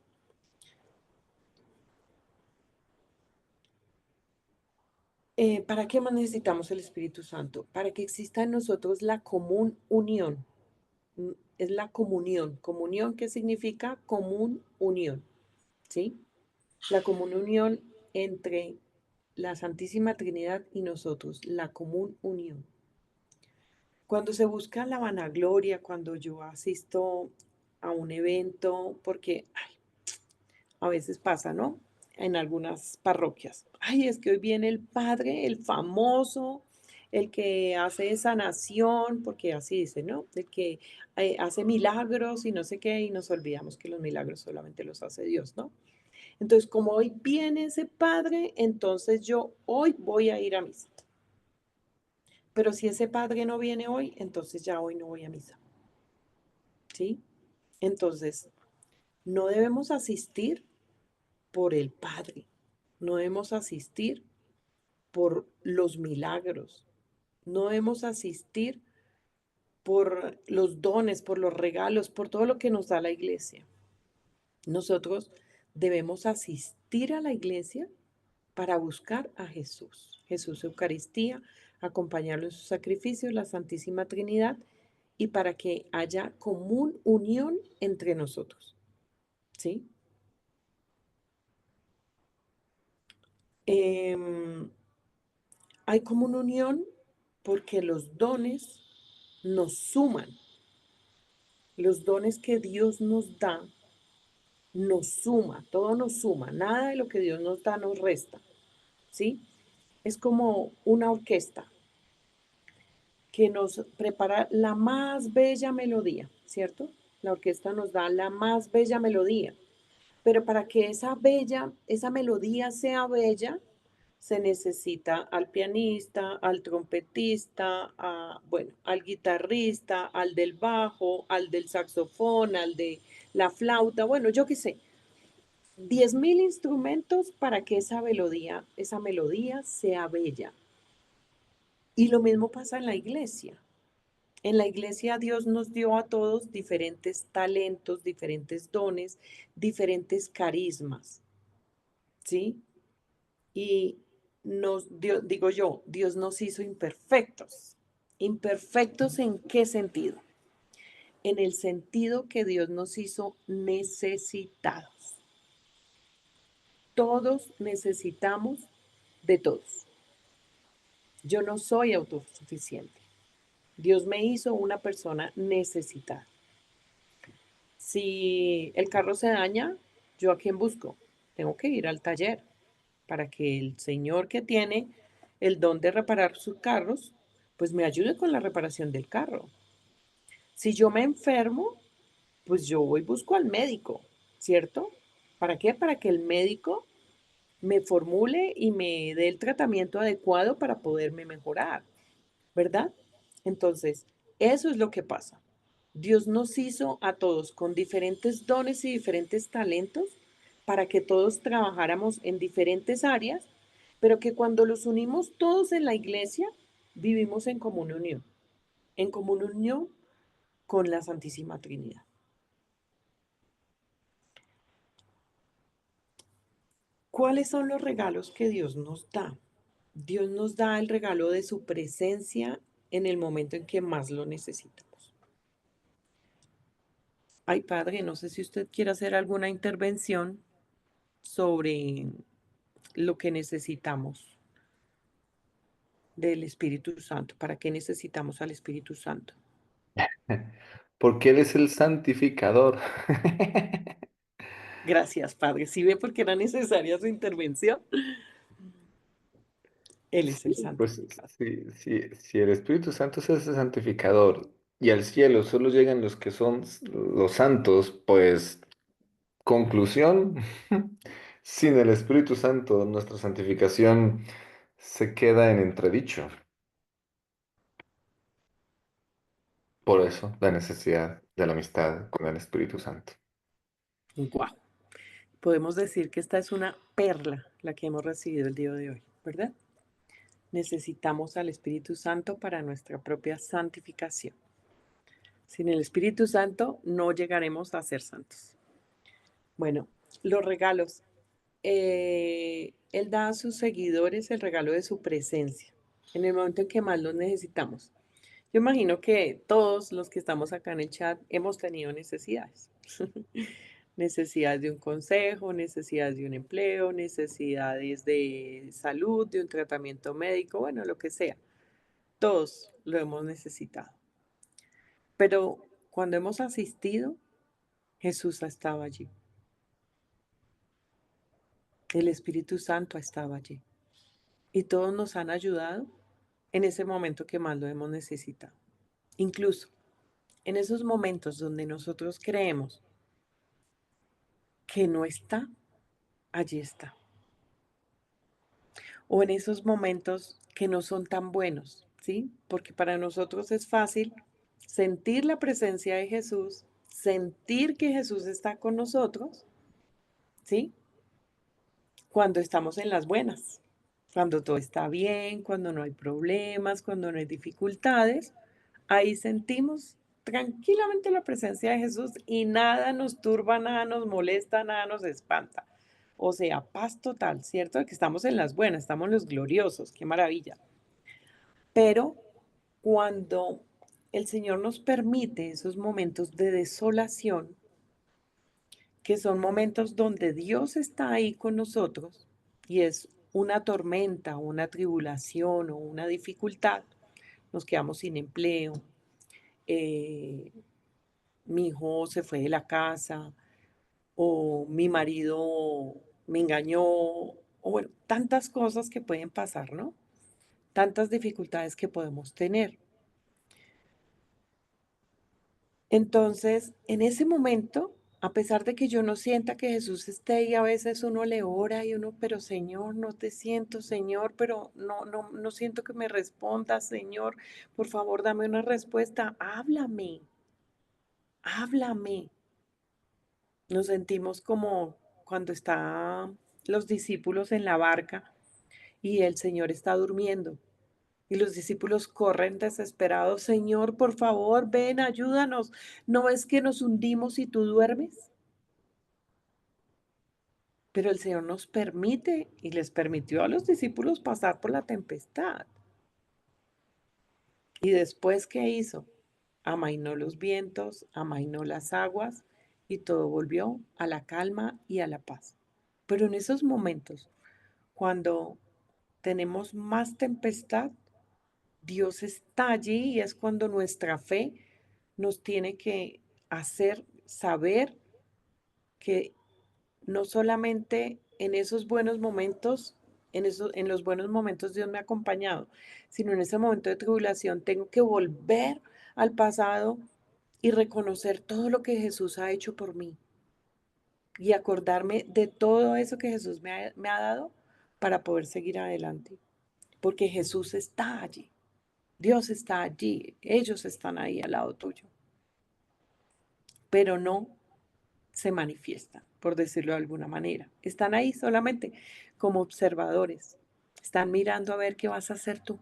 ¿Para qué más necesitamos el Espíritu Santo? Para que exista en nosotros la común unión. Es la comunión. ¿Comunión qué significa? Común unión. ¿Sí? La común unión entre la Santísima Trinidad y nosotros. La común unión. Cuando se busca la vanagloria, cuando yo asisto a un evento, porque a veces pasa, ¿no? En algunas parroquias. Ay, es que hoy viene el padre, el famoso, el que hace sanación, porque así dice, ¿no? El que hace milagros y no sé qué, y nos olvidamos que los milagros solamente los hace Dios, ¿no? Entonces, como hoy viene ese padre, entonces yo hoy voy a ir a misa. Pero si ese padre no viene hoy, entonces ya hoy no voy a misa, ¿sí? Entonces, no debemos asistir por el padre, no debemos asistir por los milagros. No debemos asistir por los dones, por los regalos, por todo lo que nos da la iglesia. Nosotros debemos asistir a la iglesia para buscar a Jesús. Jesús Eucaristía, acompañarlo en su sacrificio, la Santísima Trinidad, y para que haya común unión entre nosotros. ¿Sí? Em, Hay común unión porque los dones nos suman. Los dones que Dios nos da nos suma, todo nos suma, nada de lo que Dios nos da nos resta, ¿sí? Es como una orquesta que nos prepara la más bella melodía, ¿cierto? La orquesta nos da la más bella melodía, pero para que esa melodía sea bella, se necesita al pianista, al trompetista, bueno, al guitarrista, al del bajo, al del saxofón, al de la flauta, bueno, yo qué sé, 10.000 instrumentos para que esa melodía sea bella. Y lo mismo pasa en la iglesia. En la iglesia Dios nos dio a todos diferentes talentos, diferentes dones, diferentes carismas, ¿sí? Y digo yo, Dios nos hizo imperfectos. ¿Imperfectos en qué sentido? En el sentido que Dios nos hizo necesitados. Todos necesitamos de todos. Yo no soy autosuficiente. Dios me hizo una persona necesitada. Si el carro se daña, ¿yo a quién busco? Tengo que ir al taller para que el señor que tiene el don de reparar sus carros, pues me ayude con la reparación del carro. Si yo me enfermo, pues yo voy busco al médico, ¿cierto? ¿Para qué? Para que el médico me formule y me dé el tratamiento adecuado para poderme mejorar, ¿verdad? Entonces, eso es lo que pasa. Dios nos hizo a todos con diferentes dones y diferentes talentos para que todos trabajáramos en diferentes áreas, pero que cuando los unimos todos en la iglesia, vivimos en común unión con la Santísima Trinidad. ¿Cuáles son los regalos que Dios nos da? Dios nos da el regalo de su presencia en el momento en que más lo necesitamos. Ay, padre, no sé si usted quiere hacer alguna intervención sobre lo que necesitamos del Espíritu Santo. ¿Para qué necesitamos al Espíritu Santo? Porque Él es el santificador. Gracias, padre. ¿Sí ve por qué era necesaria su intervención? Él es Sí, el pues santificador. sí, sí, sí, el Espíritu Santo es el santificador. y al cielo solo llegan los que son los santos, pues conclusión, sin el Espíritu Santo, nuestra santificación se queda en entredicho. Por eso, la necesidad de la amistad con el Espíritu Santo. Guau. Podemos decir que esta es una perla la que hemos recibido el día de hoy, ¿verdad? Necesitamos al Espíritu Santo para nuestra propia santificación. Sin el Espíritu Santo no llegaremos a ser santos. Bueno, los regalos. Él da a sus seguidores el regalo de su presencia en el momento en que más los necesitamos. Yo imagino que todos los que estamos acá en el chat hemos tenido necesidades. Necesidades de un consejo, necesidades de un empleo, necesidades de salud, de un tratamiento médico, bueno, lo que sea. Todos lo hemos necesitado. Pero cuando hemos asistido, Jesús ha estado allí. El Espíritu Santo ha estado allí. Y todos nos han ayudado en ese momento que más lo hemos necesitado. Incluso en esos momentos donde nosotros creemos que no está, allí está. O en esos momentos que no son tan buenos, ¿sí? Porque para nosotros es fácil sentir la presencia de Jesús, sentir que Jesús está con nosotros, ¿sí? Cuando estamos en las buenas, cuando todo está bien, cuando no hay problemas, cuando no hay dificultades, ahí sentimos tranquilamente la presencia de Jesús y nada nos turba, nada nos molesta, nada nos espanta. O sea, paz total, ¿cierto? Que estamos en las buenas, estamos en los gloriosos, qué maravilla. Pero cuando el Señor nos permite esos momentos de desolación, que son momentos donde Dios está ahí con nosotros y es una tormenta, una tribulación o una dificultad, nos quedamos sin empleo, eh, mi hijo se fue de la casa o mi marido me engañó, o bueno, tantas cosas que pueden pasar, ¿no? Tantas dificultades que podemos tener. Entonces, en ese momento, a pesar de que yo no sienta que Jesús esté ahí, a veces uno le ora y uno, pero Señor, no te siento, Señor, pero no siento que me respondas, Señor, por favor, dame una respuesta, háblame, háblame. Nos sentimos como cuando están los discípulos en la barca y el Señor está durmiendo. Y los discípulos corren desesperados, Señor, por favor, ven, ayúdanos. ¿No ves que nos hundimos y tú duermes? Pero el Señor nos permite y les permitió a los discípulos pasar por la tempestad. ¿Y después qué hizo? Amainó los vientos, amainó las aguas y todo volvió a la calma y a la paz. Pero en esos momentos, cuando tenemos más tempestad, Dios está allí y es cuando nuestra fe nos tiene que hacer saber que no solamente en esos buenos momentos, en los buenos momentos Dios me ha acompañado, sino en ese momento de tribulación tengo que volver al pasado y reconocer todo lo que Jesús ha hecho por mí y acordarme de todo eso que Jesús me ha dado para poder seguir adelante, porque Jesús está allí. Dios está allí, ellos están ahí al lado tuyo, pero no se manifiestan, por decirlo de alguna manera. Están ahí solamente como observadores. Están mirando a ver qué vas a hacer tú.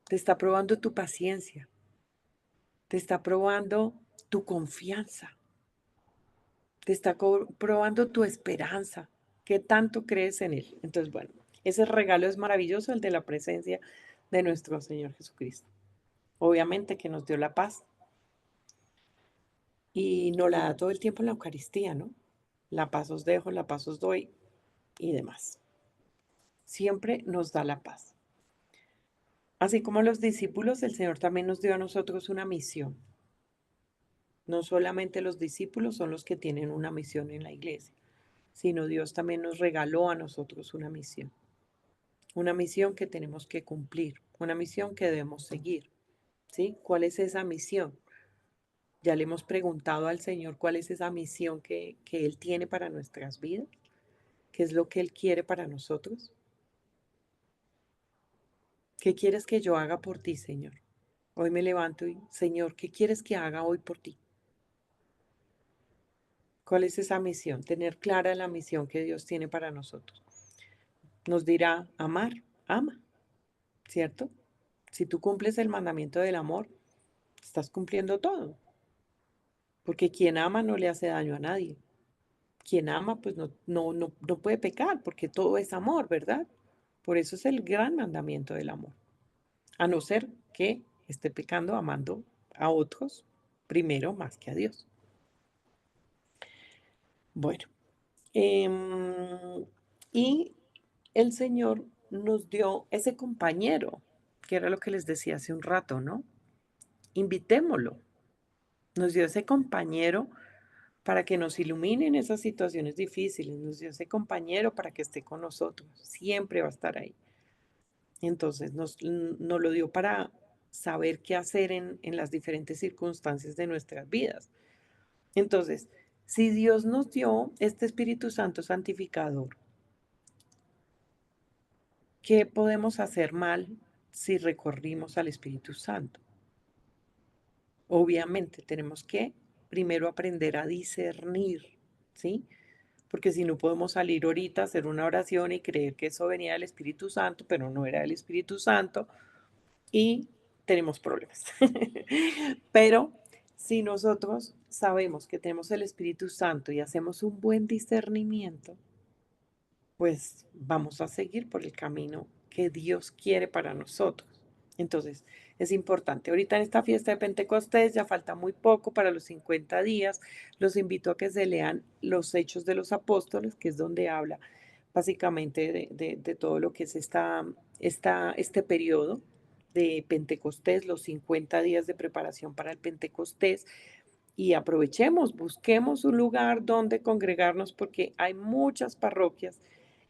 Te está probando tu paciencia, te está probando tu confianza, te está probando tu esperanza, qué tanto crees en Él. Entonces, bueno, ese regalo es maravilloso, el de la presencia de nuestro Señor Jesucristo. Obviamente que nos dio la paz, y nos la da todo el tiempo en la Eucaristía, ¿no? La paz os dejo, la paz os doy y demás. Siempre nos da la paz. Así como a los discípulos, el Señor también nos dio a nosotros una misión. No solamente los discípulos son los que tienen una misión en la iglesia, sino Dios también nos regaló a nosotros una misión que tenemos que cumplir, una misión que debemos seguir. ¿sí? ¿Cuál es esa misión? Ya le hemos preguntado al Señor cuál es esa misión que Él tiene para nuestras vidas, qué es lo que Él quiere para nosotros. ¿Qué quieres que yo haga por ti, Señor? Hoy me levanto y, Señor, ¿qué quieres que haga hoy por ti? ¿Cuál es esa misión? Tener clara la misión que Dios tiene para nosotros. Nos dirá, amar, ama, ¿cierto? Si tú cumples el mandamiento del amor, estás cumpliendo todo, porque quien ama no le hace daño a nadie. Quien ama, pues no puede pecar, porque todo es amor, ¿verdad? Por eso es el gran mandamiento del amor. A no ser que esté pecando amando a otros primero más que a Dios. Bueno, y el Señor nos dio ese compañero, que era lo que les decía hace un rato, ¿no? Invitémoslo. Nos dio ese compañero para que nos ilumine en esas situaciones difíciles. Nos dio ese compañero para que esté con nosotros. Siempre va a estar ahí. Entonces nos lo dio para saber qué hacer en las diferentes circunstancias de nuestras vidas. Entonces, si Dios nos dio este Espíritu Santo santificador, ¿qué podemos hacer mal si recorrimos al Espíritu Santo? Obviamente tenemos que primero aprender a discernir, ¿sí? Porque si no podemos salir ahorita a hacer una oración y creer que eso venía del Espíritu Santo, pero no era del Espíritu Santo, y tenemos problemas. Pero si nosotros sabemos que tenemos el Espíritu Santo y hacemos un buen discernimiento, pues vamos a seguir por el camino que Dios quiere para nosotros. Entonces, es importante. Ahorita en esta fiesta de Pentecostés ya falta muy poco para los 50 días. Los invito a que se lean los Hechos de los Apóstoles, que es donde habla básicamente de todo lo que es este periodo de Pentecostés, los 50 días de preparación para el Pentecostés. Y aprovechemos, busquemos un lugar donde congregarnos porque hay muchas parroquias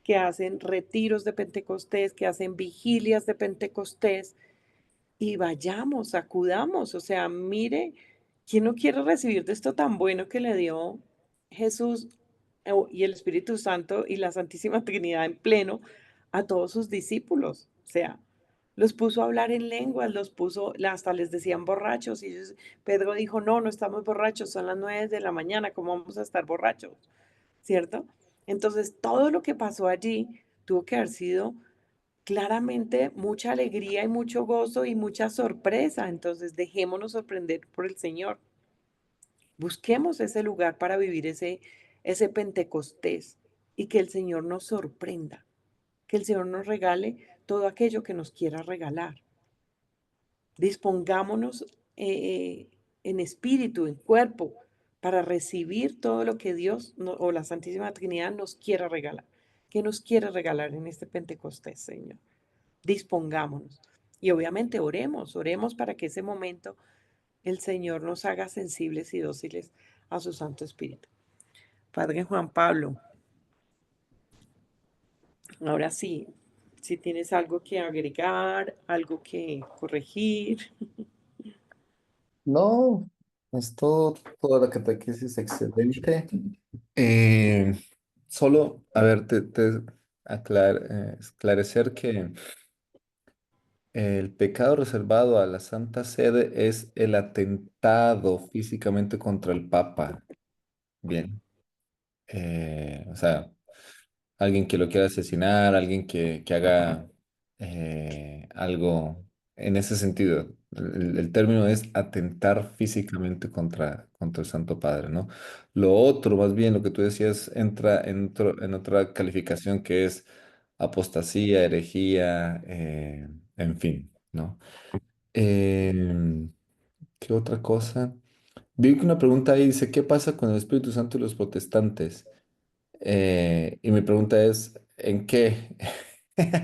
que hacen retiros de Pentecostés, que hacen vigilias de Pentecostés, y vayamos, acudamos, o sea, mire, ¿quién no quiere recibir de esto tan bueno que le dio Jesús y el Espíritu Santo y la Santísima Trinidad en pleno a todos sus discípulos? O sea, los puso a hablar en lenguas, los puso, hasta les decían borrachos, y Pedro dijo, no, no estamos borrachos, son las 9 de la mañana, ¿cómo vamos a estar borrachos? ¿Cierto? Entonces, todo lo que pasó allí tuvo que haber sido claramente mucha alegría y mucho gozo y mucha sorpresa. Entonces, dejémonos sorprender por el Señor. Busquemos ese lugar para vivir ese Pentecostés y que el Señor nos sorprenda, que el Señor nos regale todo aquello que nos quiera regalar. Dispongámonos en espíritu, en cuerpo, para recibir todo lo que Dios o la Santísima Trinidad nos quiera regalar. ¿Qué nos quiere regalar en este Pentecostés, Señor? Dispongámonos. Y obviamente oremos, oremos para que ese momento el Señor nos haga sensibles y dóciles a su Santo Espíritu. Padre Juan Pablo, ahora sí, si tienes algo que agregar, algo que corregir. No, es todo, toda la catequesis excelente. Eh, Solo, a ver, esclarecer que el pecado reservado a la Santa Sede es el atentado físicamente contra el Papa. Bien. O sea, alguien que lo quiera asesinar, alguien que haga algo en ese sentido. El término es atentar físicamente contra el Santo Padre, ¿no? Lo otro, más bien, lo que tú decías, entra en otra calificación que es apostasía, herejía, en fin, ¿no? Em, ¿Qué otra cosa? Vi que una pregunta ahí dice, ¿qué pasa con el Espíritu Santo y los protestantes? Y mi pregunta es, ¿en qué?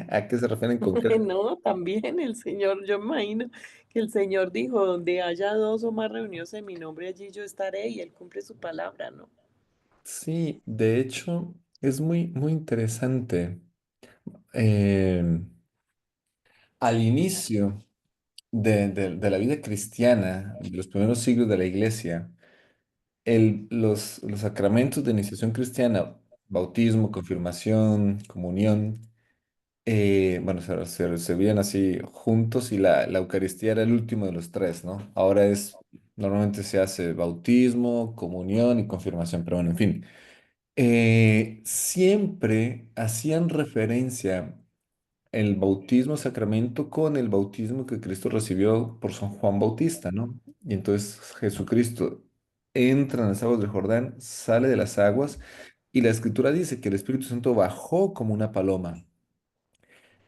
¿A qué se refieren con qué? No, también el Señor, yo me imagino que el Señor dijo, donde haya dos o más reunidos en mi nombre, allí yo estaré y Él cumple su palabra, ¿no? Sí, de hecho, es muy, muy interesante. Eh, Al inicio. de la vida cristiana, de los primeros siglos de la iglesia, los sacramentos de iniciación cristiana, bautismo, confirmación, comunión, bueno, se veían así juntos y la Eucaristía era el último de los tres, ¿no? Normalmente se hace bautismo, comunión y confirmación, pero bueno, en fin. Siempre hacían referencia el bautismo sacramento con el bautismo que Cristo recibió por San Juan Bautista, ¿no? Y entonces Jesucristo entra en las aguas del Jordán, sale de las aguas y la Escritura dice que el Espíritu Santo bajó como una paloma.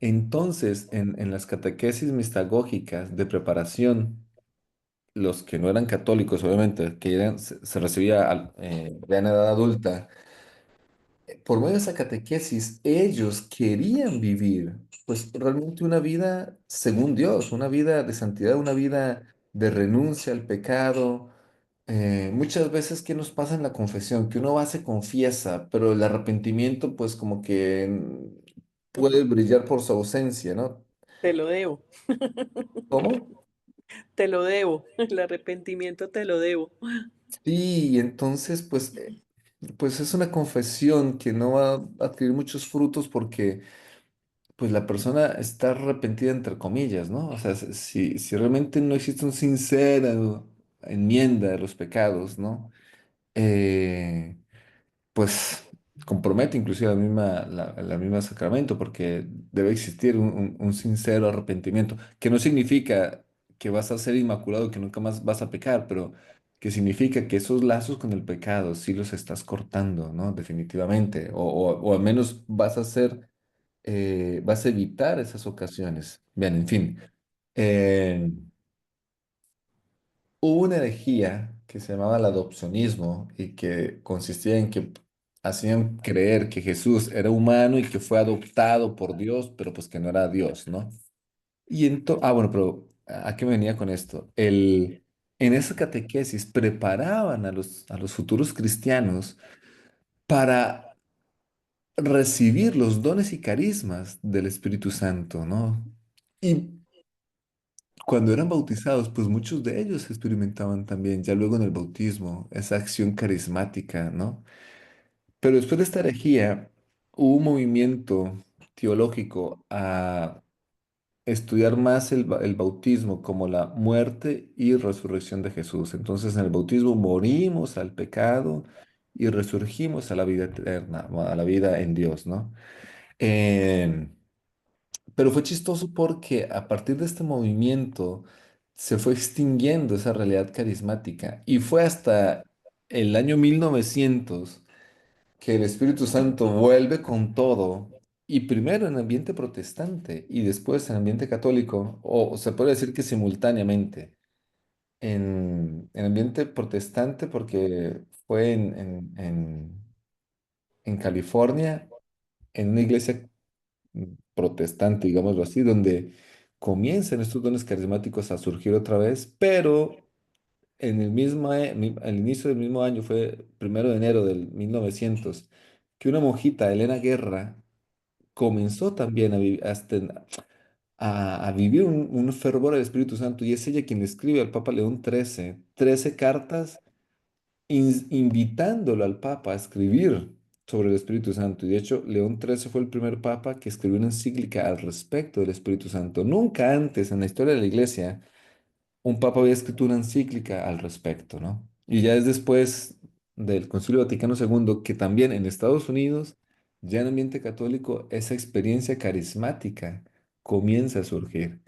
Entonces, en las catequesis mistagógicas de preparación, los que no eran católicos, obviamente, se recibía ya en edad adulta, por medio de esa catequesis, ellos querían vivir, pues realmente una vida según Dios, una vida de santidad, una vida de renuncia al pecado. Muchas veces, ¿qué nos pasa en la confesión? Que uno va, se confiesa, pero el arrepentimiento, pues como que puede brillar por su ausencia, ¿no? Te lo debo, ¿Cómo? te lo debo, el arrepentimiento te lo debo. Sí, entonces, pues es una confesión que no va a adquirir muchos frutos porque pues la persona está arrepentida entre comillas, ¿no? O sea, si realmente no existe un sincera enmienda de los pecados, ¿no? Eh, pues compromete inclusive la misma sacramento porque debe existir un sincero arrepentimiento, que no significa que vas a ser inmaculado, que nunca más vas a pecar, pero que significa que esos lazos con el pecado sí los estás cortando, ¿no? Definitivamente, o al menos vas a evitar esas ocasiones. Bien, en fin. Eh, Hubo una herejía que se llamaba el adopcionismo y que consistía en que hacían creer que Jesús era humano y que fue adoptado por Dios, pero pues que no era Dios, ¿no? Bueno, pero ¿a qué me venía con esto? En esa catequesis preparaban a los futuros cristianos para recibir los dones y carismas del Espíritu Santo, ¿no? Y cuando eran bautizados, pues muchos de ellos experimentaban también, ya luego en el bautismo, esa acción carismática, ¿no? Pero después de esta herejía, hubo un movimiento teológico a estudiar más el bautismo como la muerte y resurrección de Jesús. Entonces, en el bautismo morimos al pecado y resurgimos a la vida eterna, a la vida en Dios, ¿no? Em, pero fue chistoso porque a partir de este movimiento se fue extinguiendo esa realidad carismática y fue hasta el año 1900 que el Espíritu Santo vuelve con todo y primero en ambiente protestante y después en ambiente católico, o se puede decir que simultáneamente en ambiente protestante porque fue en California, en una iglesia protestante, digámoslo así, donde comienzan estos dones carismáticos a surgir otra vez, pero en al inicio del mismo año, fue 1 de enero del 1900, que una monjita, Elena Guerra, comenzó también a vivir un fervor del Espíritu Santo, y es ella quien le escribe al Papa León XIII cartas invitándolo al Papa a escribir sobre el Espíritu Santo. Y de hecho, León XIII fue el primer Papa que escribió una encíclica al respecto del Espíritu Santo. Nunca antes en la historia de la Iglesia un Papa había escrito una encíclica al respecto, ¿no? Y ya es después del Concilio Vaticano II que también en Estados Unidos, ya en ambiente católico, esa experiencia carismática comienza a surgir.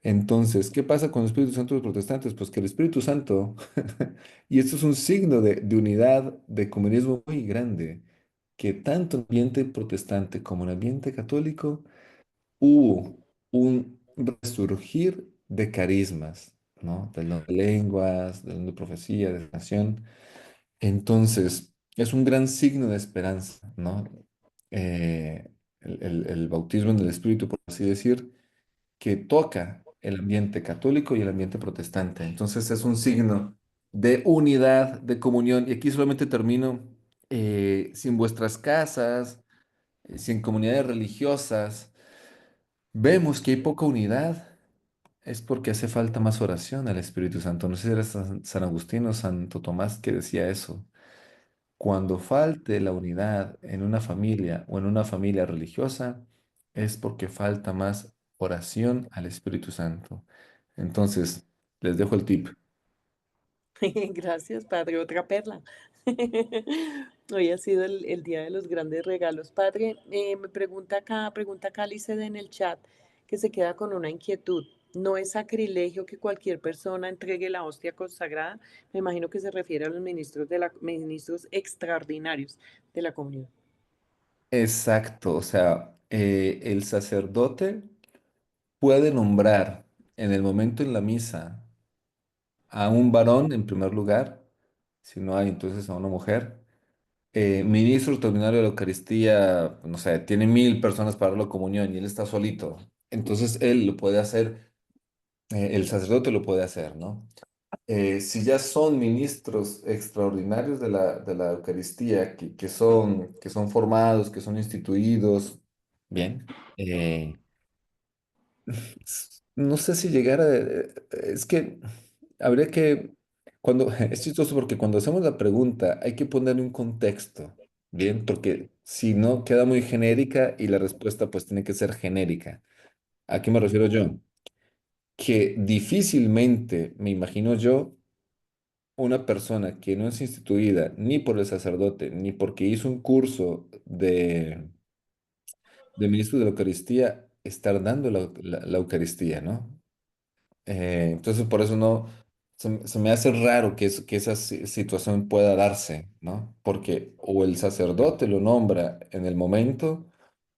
Entonces, ¿qué pasa con el Espíritu Santo de los protestantes? Pues que el Espíritu Santo, y esto es un signo de unidad, de comunismo muy grande, que tanto en ambiente protestante como en ambiente católico hubo un resurgir de carismas, ¿no? Del don de lenguas, del don de profecía, de sanación. Entonces, es un gran signo de esperanza, ¿no? El bautismo en el Espíritu, por así decir, que toca el ambiente católico y el ambiente protestante. Entonces es un signo de unidad, de comunión. Y aquí solamente termino, si en vuestras casas, si en comunidades religiosas vemos que hay poca unidad, Es porque hace falta más oración al Espíritu Santo. No sé si era San Agustín o Santo Tomás que decía eso. Cuando falte la unidad en una familia o en una familia religiosa, es porque falta más oración al Espíritu Santo. Entonces, les dejo el tip. Gracias, Padre. Otra perla. Hoy ha sido el día de los grandes regalos. Padre, me pregunta Cálice en el chat, que se queda con una inquietud. ¿No es sacrilegio que cualquier persona entregue la hostia consagrada? Me imagino que se refiere a los ministros extraordinarios de la comunidad. Exacto, o sea, el sacerdote puede nombrar en el momento en la misa a un varón en primer lugar, si no hay entonces a una mujer. Ministro extraordinario de la Eucaristía, no sé, tiene 1000 personas para la comunión y él está solito. Entonces él lo puede hacer, el sacerdote lo puede hacer, ¿no? Si ya son ministros extraordinarios de la Eucaristía, que son formados, que son instituidos, bien. No sé si llegar a... Es que habría que... Cuando, es chistoso porque cuando hacemos la pregunta hay que ponerle un contexto, ¿bien? Porque si no queda muy genérica y la respuesta pues tiene que ser genérica. ¿A qué me refiero yo? Que difícilmente, me imagino yo, una persona que no es instituida ni por el sacerdote, ni porque hizo un curso de ministro de la Eucaristía, estar dando la Eucaristía, ¿no? Entonces, por eso no, se me hace raro que esa situación pueda darse, ¿no? Porque o el sacerdote lo nombra en el momento,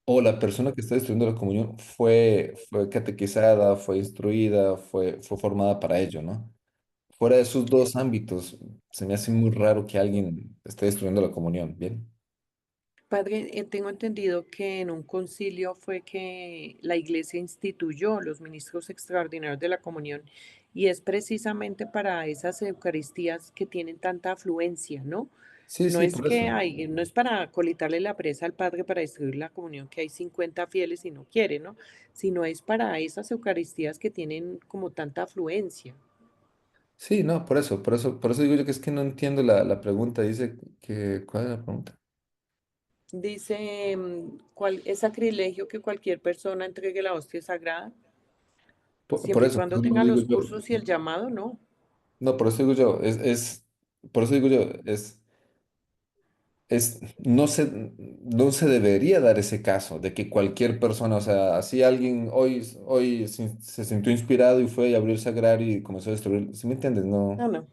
o la persona que está estudiando la comunión fue catequizada, fue instruida, fue formada para ello, ¿no? Fuera de esos dos ámbitos, se me hace muy raro que alguien esté estudiando la comunión, ¿bien? Padre, tengo entendido que en un concilio fue que la Iglesia instituyó los ministros extraordinarios de la comunión y es precisamente para esas Eucaristías que tienen tanta afluencia, ¿no? Sí, No sí, es por eso. que hay, no es para colitarle la presa al Padre para distribuir la comunión, que hay 50 fieles y no quiere, ¿no? Sino es para esas Eucaristías que tienen como tanta afluencia. Sí, no, por eso digo yo que es que no entiendo la pregunta. Dice que, ¿cuál es la pregunta? Dice, es sacrilegio que cualquier persona entregue la hostia sagrada? Por Siempre y eso, cuando por eso lo tenga digo los yo. cursos y el llamado, no. No, por eso digo yo, por eso digo yo, no se debería dar ese caso de que cualquier persona, o sea, así alguien hoy se sintió inspirado y fue a abrir el sagrario y comenzó a destruir, ¿sí me entiendes? No, No, no.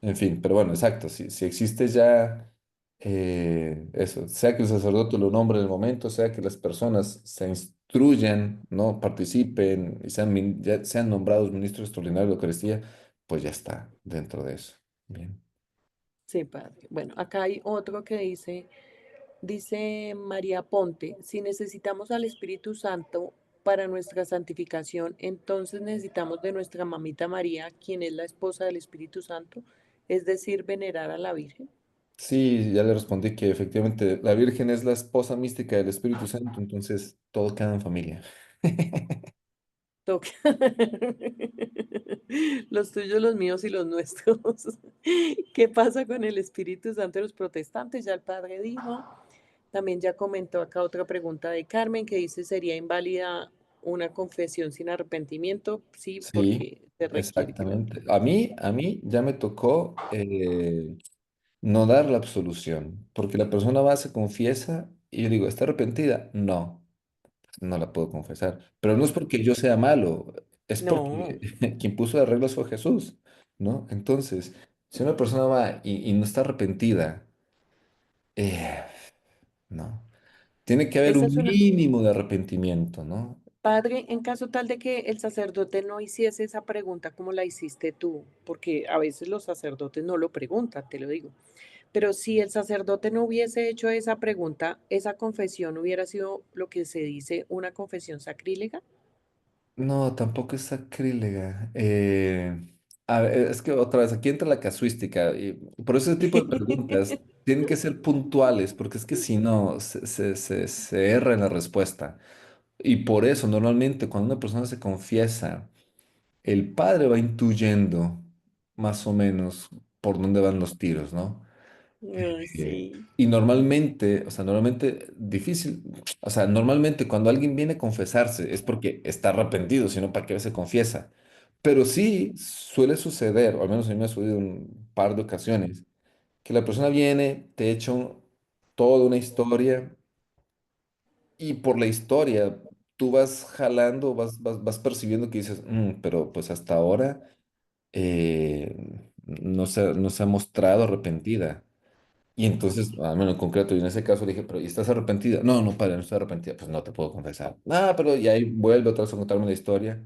en fin, pero bueno, exacto, si existe ya eso, sea que el sacerdote lo nombre en el momento, sea que las personas se instruyan, ¿no? Participen y ya sean nombrados ministros extraordinarios de la Eucaristía, pues ya está dentro de eso. Bien. Sí, padre. Bueno, acá hay otro que dice María Ponte, si necesitamos al Espíritu Santo para nuestra santificación, entonces necesitamos de nuestra mamita María, quien es la esposa del Espíritu Santo, es decir, venerar a la Virgen. Sí, ya le respondí que efectivamente la Virgen es la esposa mística del Espíritu Santo, entonces todo queda en familia. Toca. Los tuyos, los míos y los nuestros. ¿Qué pasa con el Espíritu Santo de los protestantes? Ya el padre dijo. También ya comentó acá otra pregunta de Carmen que dice, ¿sería inválida una confesión sin arrepentimiento? Sí, Sí, porque se requiere que la... exactamente. A mí ya me tocó no dar la absolución, porque la persona va, se confiesa y yo digo, ¿está arrepentida? No, no la puedo confesar. Pero no es porque yo sea malo, es porque No, quien puso las reglas fue Jesús, ¿no? Entonces, si una persona va y no está arrepentida, eh, no. Tiene que haber esa un es una... mínimo de arrepentimiento, ¿no? Padre, en caso tal de que el sacerdote no hiciese esa pregunta como la hiciste tú, porque a veces los sacerdotes no lo preguntan, te lo digo, pero si el sacerdote no hubiese hecho esa pregunta, esa confesión hubiera sido lo que se dice una confesión sacrílega. No, tampoco es sacrílega. A ver, es que otra vez, aquí entra la casuística. Y por eso ese tipo de preguntas tienen que ser puntuales, porque es que si no, se erra en la respuesta. Y por eso, normalmente, cuando una persona se confiesa, el padre va intuyendo más o menos por dónde van los tiros, ¿no? Ay, Eh, sí. y normalmente, o sea, normalmente difícil, o sea, normalmente cuando alguien viene a confesarse es porque está arrepentido, sino para qué se confiesa. Pero sí suele suceder, o al menos a mí me ha sucedido un par de ocasiones, que la persona viene, te echa toda una historia y por la historia tú vas jalando, vas percibiendo que dices, "Mm, pero pues hasta ahora no se ha mostrado arrepentida". Y entonces, al menos en concreto, y en ese caso le dije, pero ¿y estás arrepentida? No, no, padre, no estoy arrepentida. Pues no te puedo confesar. Ah, pero y ahí vuelve otra vez a contarme la historia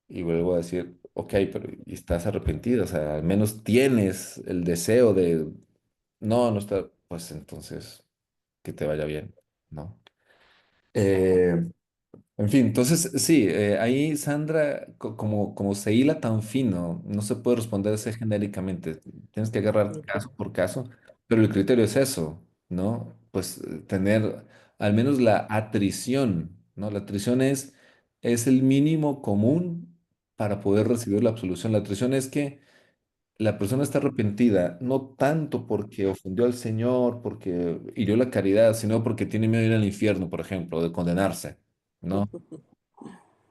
y vuelvo a decir, ok, pero ¿y estás arrepentida? O sea, al menos tienes el deseo de, no, no está, pues entonces, que te vaya bien, ¿no? Eh, en fin, entonces sí, ahí Sandra, como se hila tan fino, no se puede responder así genéricamente. Tienes que agarrar Ok. caso por caso, pero el criterio es eso, ¿no? Pues tener al menos la atrición, ¿no? La atrición es el mínimo común para poder recibir la absolución. La atrición es que la persona está arrepentida, no tanto porque ofendió al Señor, porque hirió la caridad, sino porque tiene miedo de ir al infierno, por ejemplo, de condenarse. ¿No?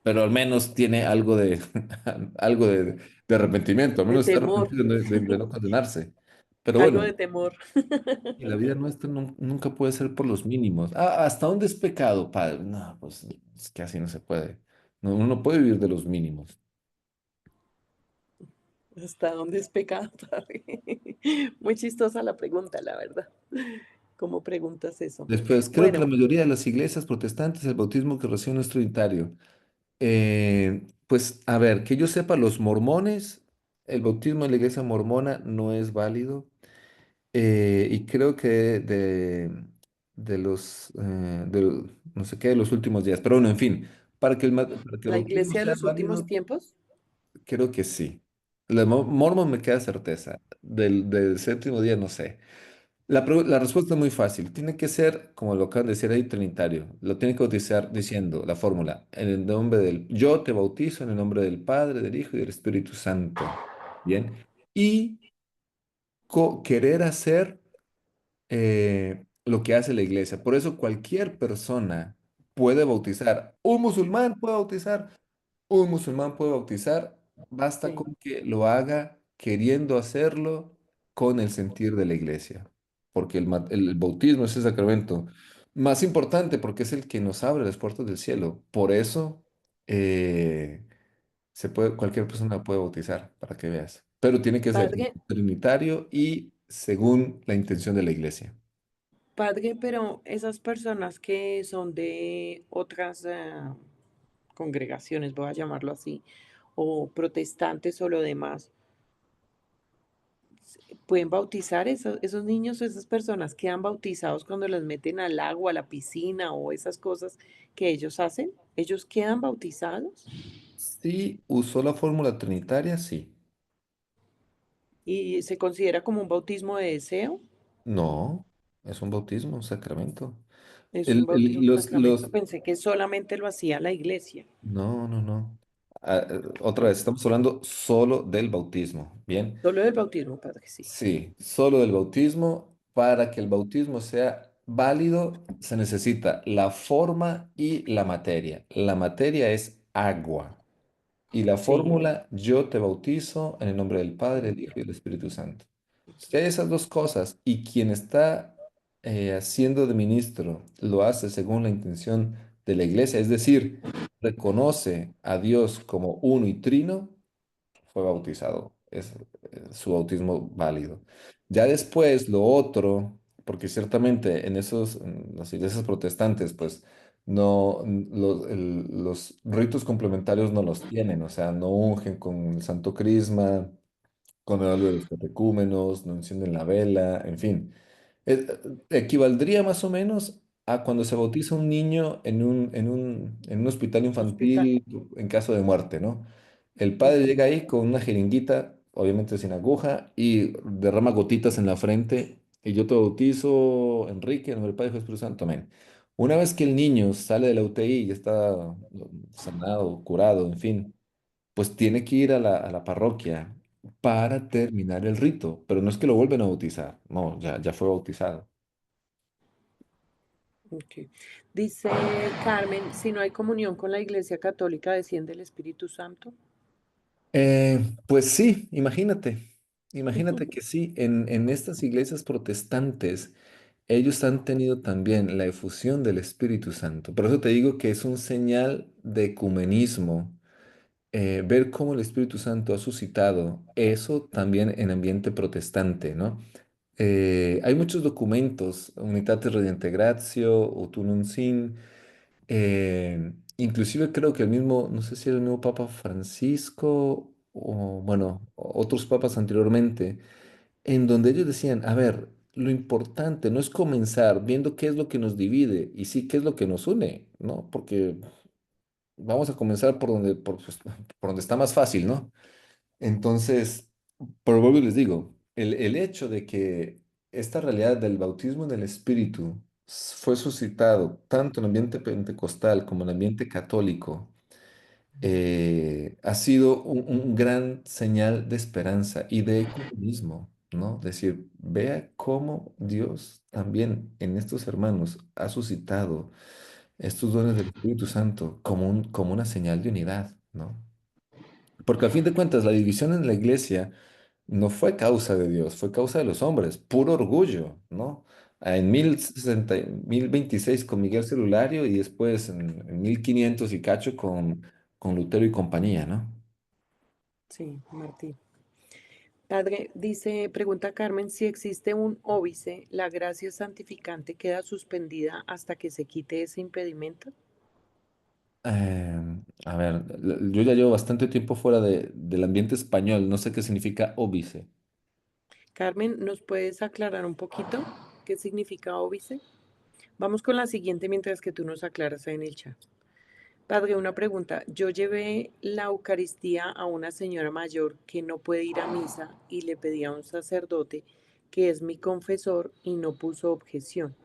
Pero al menos tiene algo de, algo de arrepentimiento, al De menos está temor, arrepentido de no condenarse. Pero algo de bueno, temor. y la vida nuestra nunca puede ser por los mínimos. Ah, ¿hasta dónde es pecado, padre? No, pues es que así no se puede. No, uno no puede vivir de los mínimos. ¿Hasta dónde es pecado, padre? Muy chistosa la pregunta, la verdad. ¿Cómo preguntas eso? Después, creo que la Bueno, mayoría de las iglesias protestantes, el bautismo que reciben no es trinitario. Pues, a ver, que yo sepa, los mormones, el bautismo en la iglesia mormona no es válido. Y creo que de los, no sé qué, de los últimos días. Pero bueno, en fin, para que el la bautismo iglesia de sea los últimos válido, tiempos, creo que sí. Mormon me queda certeza. Del séptimo día, no sé. La respuesta es muy fácil. Tiene que ser, como lo acaban de decir ahí, trinitario. Lo tiene que bautizar diciendo la fórmula, en el nombre del, yo te bautizo en el nombre del Padre, del Hijo y del Espíritu Santo. Bien. Y querer hacer lo que hace la iglesia. Por eso cualquier persona puede bautizar. Un musulmán puede bautizar. Un musulmán puede bautizar. Basta sí. con que lo haga queriendo hacerlo con el sentir de la iglesia. Porque el bautismo es el sacramento más importante porque es el que nos abre las puertas del cielo. Por eso cualquier persona puede bautizar, para que veas. Pero tiene que ser Padre, trinitario y según la intención de la iglesia. padre, pero esas personas que son de otras congregaciones, voy a llamarlo así, o protestantes o lo demás, ¿pueden bautizar esos niños o esas personas quedan bautizados cuando los meten al agua, a la piscina o esas cosas que ellos hacen? ¿Ellos quedan bautizados? Sí, usó la fórmula trinitaria, sí. ¿Y se considera como un bautismo de deseo? No, es un bautismo, un sacramento. Es un bautismo sacramento. Los, Pensé que solamente lo hacía la iglesia. no, no, no. Otra vez, estamos hablando solo del bautismo, ¿bien? Solo del bautismo, padre, sí. Sí, solo del bautismo. Para que el bautismo sea válido, se necesita la forma y la materia. La materia es agua. Y la Sí, fórmula, yo te bautizo en el nombre del Padre, del Hijo y del Espíritu Santo. Si hay esas dos cosas y quien está haciendo de ministro lo hace según la intención de la iglesia, es decir, reconoce a Dios como uno y trino, fue bautizado. Es su bautismo válido. Ya después, lo otro, porque ciertamente en las iglesias protestantes, pues no, los ritos complementarios no los tienen, o sea, no ungen con el Santo Crisma, con el óleo de los catecúmenos, no encienden la vela, en fin. Equivaldría más o menos a cuando se bautiza un niño en un hospital hospital. infantil en caso de muerte, ¿no? El padre Ujú. llega ahí con una jeringuita, obviamente sin aguja, y derrama gotitas en la frente, y yo te bautizo, Enrique, en nombre del Padre, Hijo y Espíritu Santo, amén. Una vez que el niño sale de la UTI y está sanado, curado, en fin, pues tiene que ir a la parroquia para terminar el rito, pero no es que lo vuelven a bautizar, no, ya fue bautizado. Ok. Dice Carmen, si no hay comunión con la Iglesia Católica, ¿desciende el Espíritu Santo? Pues sí, imagínate que sí, en estas iglesias protestantes, ellos han tenido también la efusión del Espíritu Santo. Por eso te digo que es un señal de ecumenismo, ver cómo el Espíritu Santo ha suscitado eso también en ambiente protestante, ¿no? Hay muchos documentos, Unitatis Redintegratio, Utunum Sin, inclusive creo que el mismo, no sé si era el mismo Papa Francisco o, bueno, otros papas anteriormente, en donde ellos decían, a ver, lo importante no es comenzar viendo qué es lo que nos divide y sí qué es lo que nos une, ¿no? Porque vamos a comenzar por donde, pues, por donde está más fácil, ¿no? Entonces, por vuelvo y les digo, el hecho de que esta realidad del bautismo en el Espíritu fue suscitado tanto en el ambiente pentecostal como en el ambiente católico, ha sido un gran señal de esperanza y de ecumenismo, ¿no? Decir, vea cómo Dios también en estos hermanos ha suscitado estos dones del Espíritu Santo como como una señal de unidad, ¿no? Porque al fin de cuentas, la división en la iglesia no fue causa de Dios, fue causa de los hombres, puro orgullo, ¿no? En 1026 con Miguel Celulario y después en 1500 y cacho con Lutero y compañía, ¿no? Sí, Martín. Padre, dice, pregunta Carmen, si existe un óbice, ¿la gracia santificante queda suspendida hasta que se quite ese impedimento? A ver, yo ya llevo bastante tiempo fuera del ambiente español, no sé qué significa óbice. Carmen, ¿nos puedes aclarar un poquito qué significa óbice? Vamos con la siguiente mientras que tú nos aclaras ahí en el chat. Padre, una pregunta. Yo llevé la Eucaristía a una señora mayor que no puede ir a misa y le pedí a un sacerdote que es mi confesor y no puso objeción.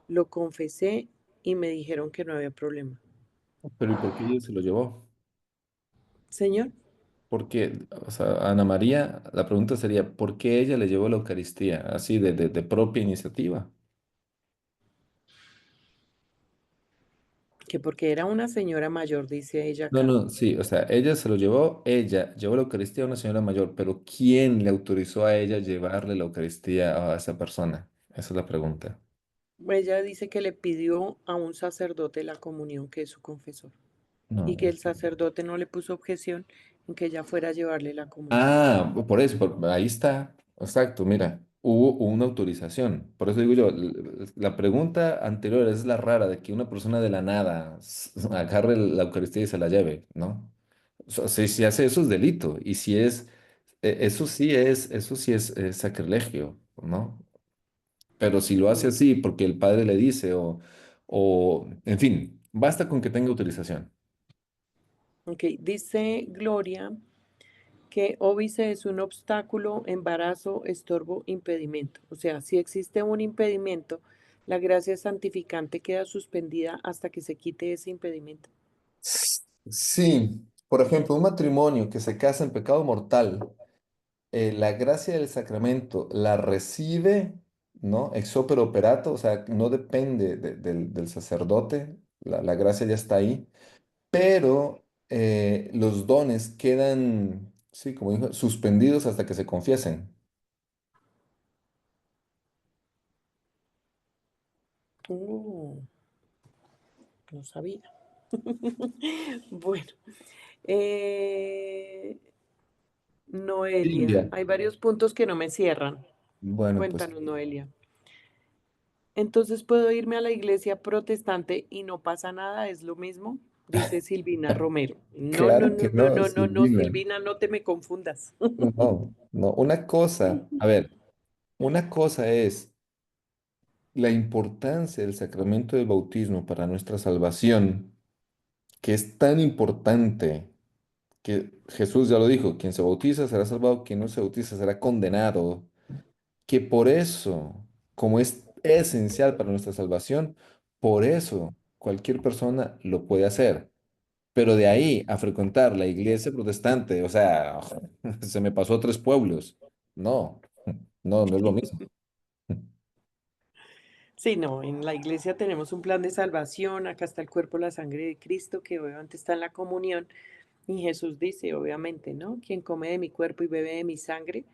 Lo confesé y me dijeron que no había problema. Pero ¿y por qué ella se lo llevó? Señor, Porque, o sea, Ana María, la pregunta sería, ¿por qué ella le llevó la Eucaristía así de propia iniciativa? que porque era una señora mayor, dice ella No, acá. no, sí, o sea, ella se lo llevó, ella llevó la Eucaristía a una señora mayor, pero ¿quién le autorizó a ella llevarle la Eucaristía a esa persona? Esa es la pregunta. Ella dice que le pidió a un sacerdote la comunión, que es su confesor, y No. que el sacerdote no le puso objeción en que ella fuera a llevarle la comunión. Ah, por eso, ahí está, exacto, mira, hubo una autorización. Por eso digo yo, la pregunta anterior es la rara de que una persona de la nada agarre la Eucaristía y se la lleve, ¿no? O sea, si hace eso es delito, y si es, eso sí es sacrilegio, ¿no? Pero si lo hace Mm, así porque el padre le dice en fin, basta con que tenga autorización. ok, dice Gloria que óbice es un obstáculo, embarazo, estorbo, impedimento. O sea, si existe un impedimento, la gracia santificante queda suspendida hasta que se quite ese impedimento. Sí, por ejemplo, un matrimonio que se casa en pecado mortal, la gracia del sacramento la recibe, ¿no? Ex opere operato, o sea, no depende del sacerdote, la gracia ya está ahí, pero los dones quedan, sí, como dijo, suspendidos hasta que se confiesen. Oh, no sabía. Bueno, eh, Noelia, Silvia, hay varios puntos que no me cierran. bueno, pues Cuéntanos, Noelia. Entonces, ¿puedo irme a la iglesia protestante y no pasa nada? ¿Es lo mismo? Dice Silvina Romero. No, no, claro no, que no, no, no, no, no, Silvina. Silvina, no te me confundas. No, no, una cosa, a ver, una cosa es la importancia del sacramento del bautismo para nuestra salvación, que es tan importante que Jesús ya lo dijo, quien se bautiza será salvado, quien no se bautiza será condenado, que por eso, como es esencial para nuestra salvación, por eso cualquier persona lo puede hacer. Pero de ahí a frecuentar la iglesia protestante, o sea, se me pasó 3 pueblos. No, no es lo mismo. Sí, no, en la iglesia tenemos un plan de salvación, acá está el cuerpo, la sangre de Cristo, que obviamente está en la comunión, y Jesús dice, obviamente, ¿no? Quien come de mi cuerpo y bebe de mi sangre,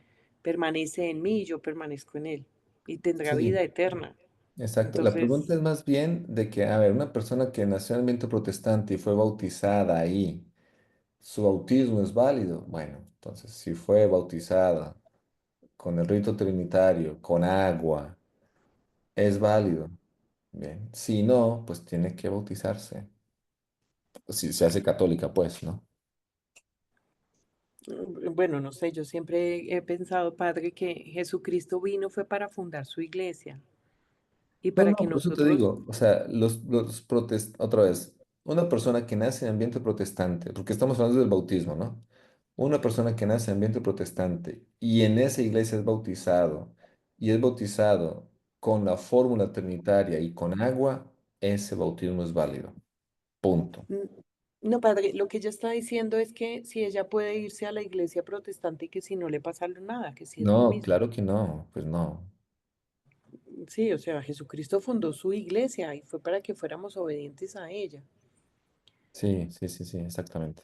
permanece en mí y yo permanezco en él, y tendrá vida Sí, eterna. exacto. La pregunta Entonces, es más bien de que, a ver, una persona que nació en el ambiente protestante y fue bautizada ahí, ¿su bautismo es válido? Bueno, entonces, si fue bautizada con el rito trinitario, con agua, es válido. Bien. Si no, pues tiene que bautizarse. Si se hace católica, pues, ¿no? bueno, no sé, yo siempre he pensado, Padre, que Jesucristo vino fue para fundar su iglesia y No, para no, que por eso te nosotros, digo, o sea, otra vez, una persona que nace en ambiente protestante, porque estamos hablando del bautismo, ¿no? Una persona que nace en ambiente protestante y en esa iglesia y es bautizado con la fórmula trinitaria y con agua, ese bautismo es válido. Punto. mm, no, Padre, lo que ella está diciendo es que si ella puede irse a la iglesia protestante y que si no le pasa nada, que si es lo No, mismo. claro que no, pues no. Sí, o sea, Jesucristo fundó su iglesia y fue para que fuéramos obedientes a ella. Sí, sí, sí, sí, exactamente.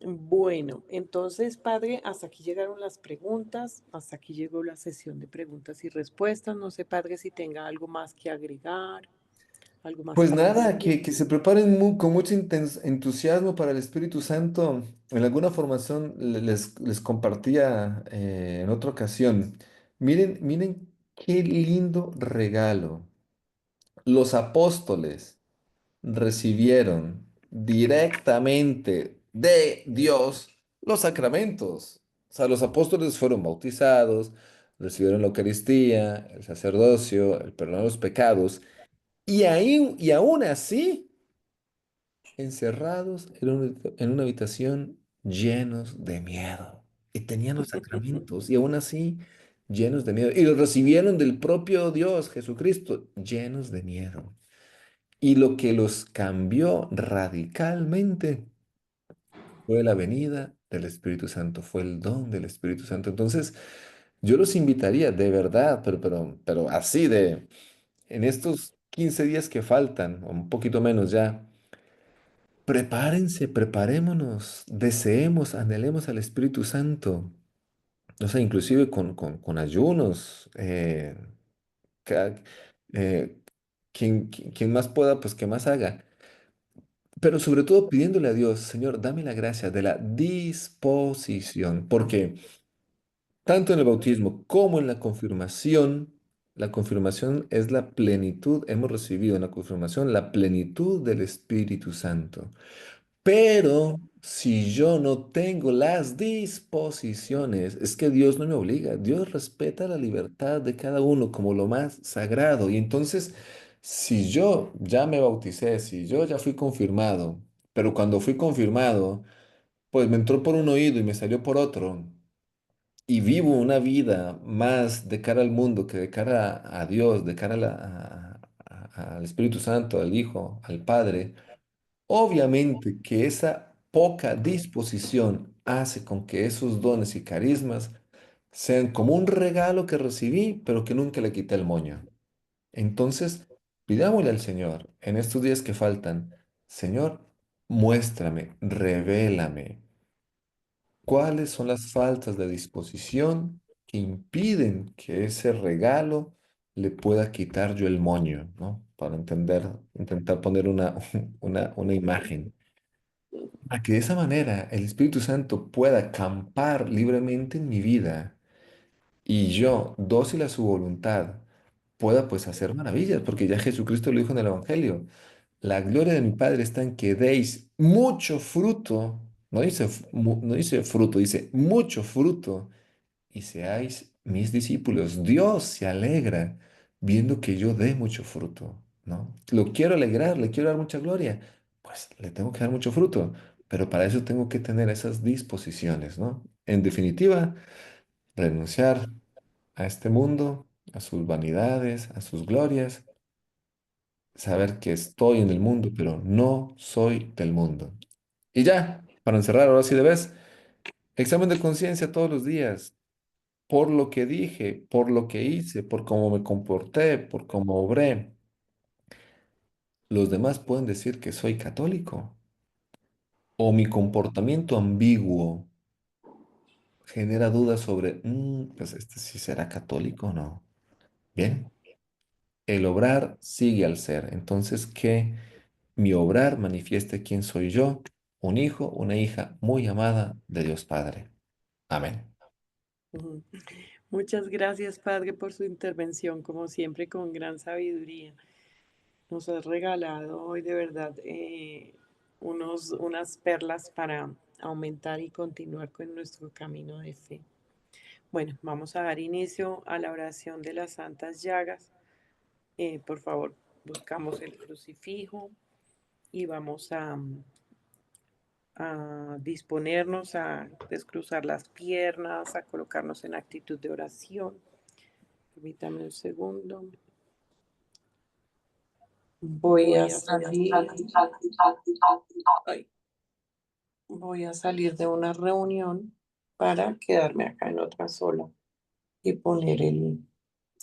Bueno, entonces, Padre, hasta aquí llegaron las preguntas, hasta aquí llegó la sesión de preguntas y respuestas. No sé, Padre, si tenga algo más que agregar, algo más Pues que nada, decir. que se preparen con mucho entusiasmo para el Espíritu Santo. En alguna formación les compartía en otra ocasión. Miren, miren qué lindo regalo. Los apóstoles recibieron directamente de Dios los sacramentos. O sea, los apóstoles fueron bautizados, recibieron la Eucaristía, el sacerdocio, el perdón de los pecados. Y aún así, encerrados en una habitación llenos de miedo. Y tenían los sacramentos, y aún así, llenos de miedo. Y los recibieron del propio Dios, Jesucristo, llenos de miedo. Y lo que los cambió radicalmente fue la venida del Espíritu Santo, fue el don del Espíritu Santo. Entonces, yo los invitaría de verdad, pero así en estos 15 días que faltan, o un poquito menos ya, prepárense, preparémonos, deseemos, anhelemos al Espíritu Santo. O sea, inclusive con ayunos. Ca- eh, quien más pueda, pues que más haga. Pero sobre todo pidiéndole a Dios, Señor, dame la gracia de la disposición, porque tanto en el bautismo como en la confirmación es la plenitud, hemos recibido en la confirmación la plenitud del Espíritu Santo. Pero si yo no tengo las disposiciones, es que Dios no me obliga. Dios respeta la libertad de cada uno como lo más sagrado. Y entonces, si yo ya me bauticé, si yo ya fui confirmado, pero cuando fui confirmado, pues me entró por un oído y me salió por otro, y vivo una vida más de cara al mundo que de cara a Dios, de cara al Espíritu Santo, al Hijo, al Padre. Obviamente que esa poca disposición hace con que esos dones y carismas sean como un regalo que recibí, pero que nunca le quité el moño. Entonces, pidámosle al Señor en estos días que faltan, Señor, muéstrame, revélame cuáles son las faltas de disposición que impiden que ese regalo le pueda quitar yo el moño, ¿no? Para intentar poner una imagen a que de esa manera el Espíritu Santo pueda acampar libremente en mi vida y yo, dócil a su voluntad, pueda pues hacer maravillas, porque ya Jesucristo lo dijo en el Evangelio. La gloria de mi Padre está en que deis mucho fruto, no dice fruto, dice mucho fruto y seáis mis discípulos. Dios se alegra viendo que yo dé mucho fruto, ¿no? Lo quiero alegrar, le quiero dar mucha gloria, pues le tengo que dar mucho fruto, pero para eso tengo que tener esas disposiciones, ¿no? En definitiva, renunciar a este mundo, a sus vanidades, a sus glorias, saber que estoy en el mundo, pero no soy del mundo. Y ya, para encerrar ahora sí de vez, examen de conciencia todos los días, por lo que dije, por lo que hice, por cómo me comporté, por cómo obré. Los demás pueden decir que soy católico o mi comportamiento ambiguo genera dudas sobre, pues este sí será católico o no. Bien, el obrar sigue al ser. Entonces, que mi obrar manifieste quién soy yo, un hijo, una hija muy amada de Dios Padre. Amén. Ujú. Muchas gracias, Padre, por su intervención, como siempre, con gran sabiduría. Nos has regalado hoy de verdad unas perlas para aumentar y continuar con nuestro camino de fe. Bueno, vamos a dar inicio a la oración de las santas llagas. Por favor, buscamos el crucifijo y vamos a disponernos a descruzar las piernas, a colocarnos en actitud de oración. Permítame un segundo. Voy a salir, ay, voy a salir de una reunión para quedarme acá en otra sola y poner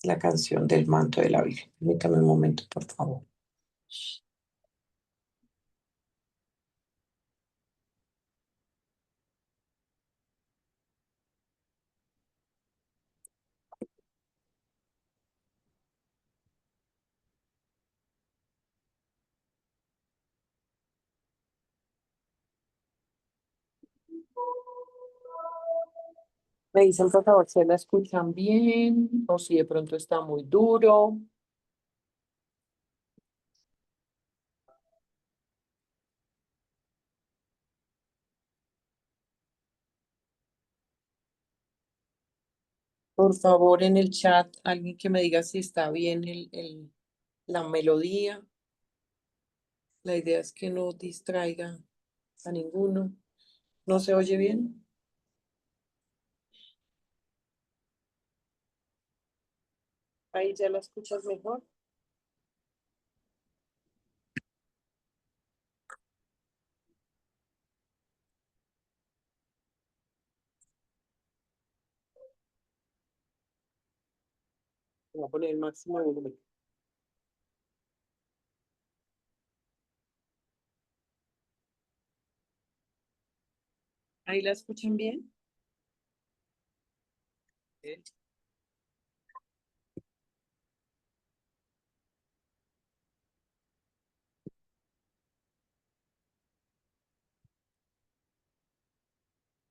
la canción del manto de la Virgen. Permítame un momento, por favor. Me dicen, por favor, si la escuchan bien o si de pronto está muy duro. Por favor, en el chat, alguien que me diga si está bien la melodía. La idea es que no distraiga a ninguno. ¿No se oye bien? Ahí ya la escuchas mejor. Voy a poner el máximo volumen. ¿Ahí la escuchan bien? Sí.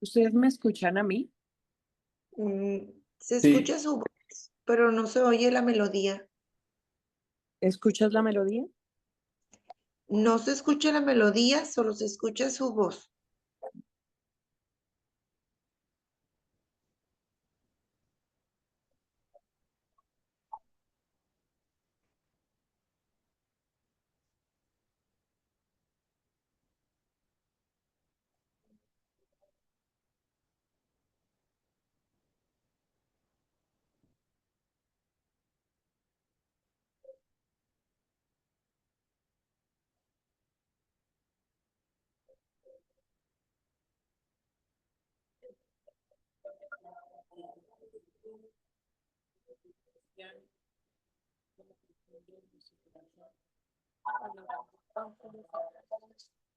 ¿Ustedes me escuchan a mí? Se Sí, escucha su voz, pero no se oye la melodía. ¿Escuchas la melodía? No se escucha la melodía, solo se escucha su voz.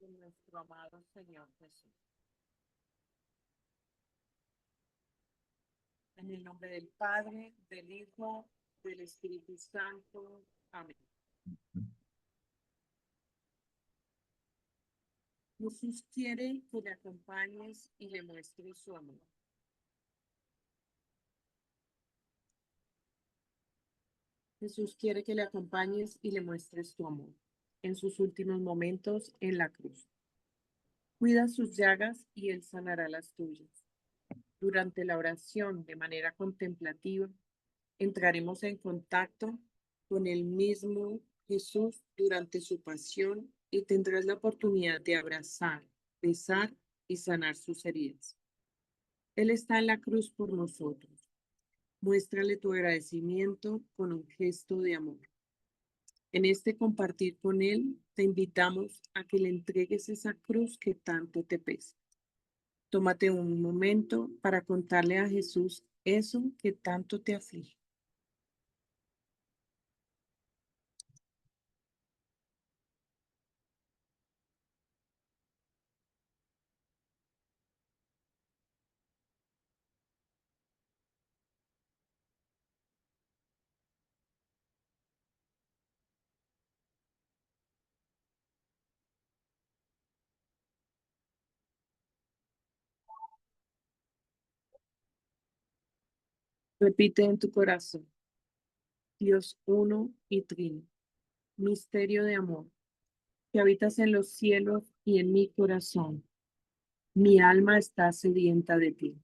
De nuestro amado Señor Jesús. En el nombre del Padre, del Hijo, del Espíritu Santo. Amén. Jesús quiere que le acompañes y le muestres su amor. Jesús quiere que le acompañes y le muestres tu amor en sus últimos momentos en la cruz. Cuida sus llagas y Él sanará las tuyas. Durante la oración, de manera contemplativa, entraremos en contacto con el mismo Jesús durante su pasión y tendrás la oportunidad de abrazar, besar y sanar sus heridas. Él está en la cruz por nosotros. Muéstrale tu agradecimiento con un gesto de amor. En este compartir con Él, te invitamos a que le entregues esa cruz que tanto te pesa. Tómate un momento para contarle a Jesús eso que tanto te aflige. Repite en tu corazón, Dios uno y trino, misterio de amor, que habitas en los cielos y en mi corazón. Mi alma está sedienta de ti,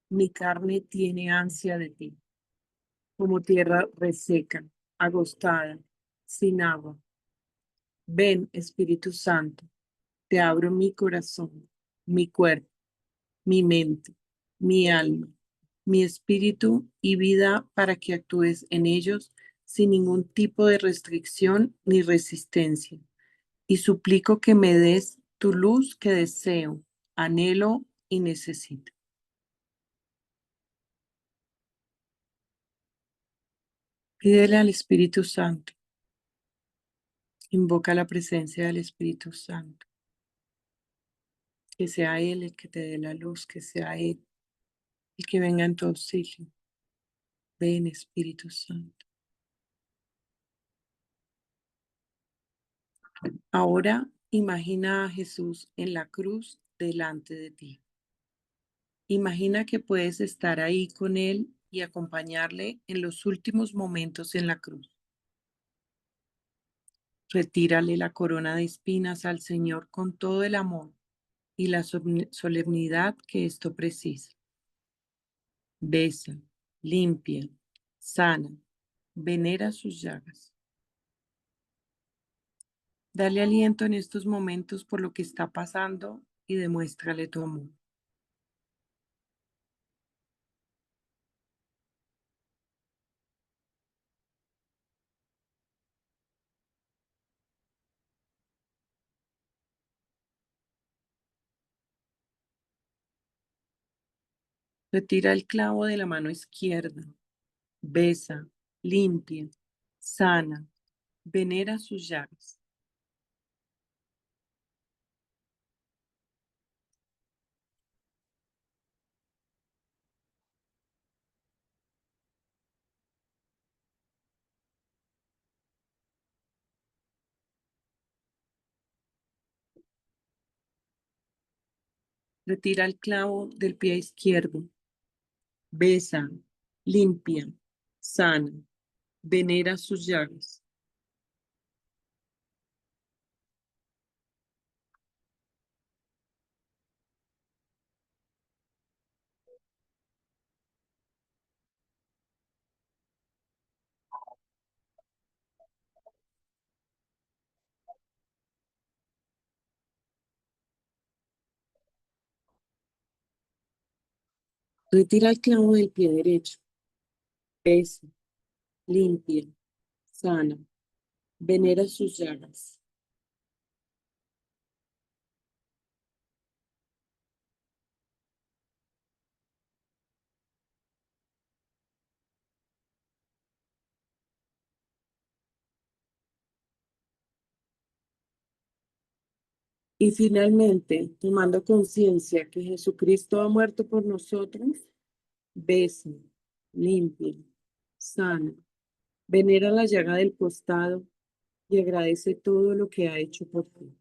mi carne tiene ansia de ti, como tierra reseca, agostada, sin agua. Ven, Espíritu Santo, te abro mi corazón, mi cuerpo, mi mente, mi alma, mi espíritu y vida para que actúes en ellos sin ningún tipo de restricción ni resistencia. Y suplico que me des tu luz que deseo, anhelo y necesito. Pídele al Espíritu Santo, invoca la presencia del Espíritu Santo, que sea Él el que te dé la luz, que sea Él el que venga en tu auxilio. Ven, Espíritu Santo. Ahora imagina a Jesús en la cruz delante de ti. Imagina que puedes estar ahí con Él y acompañarle en los últimos momentos en la cruz. Retírale la corona de espinas al Señor con todo el amor y la solemnidad que esto precisa. Besa, limpia, sana, venera sus llagas. Dale aliento en estos momentos por lo que está pasando y demuéstrale tu amor. Retira el clavo de la mano izquierda. Besa, limpia, sana, venera sus llagas. Retira el clavo del pie izquierdo. Besa, limpia, sana, venera sus llagas. Retira el clavo del pie derecho. Besa, limpia, sana, venera sus llagas. Y finalmente, tomando conciencia que Jesucristo ha muerto por nosotros, besa, limpia, sana, venera la llaga del costado y agradece todo lo que ha hecho por ti.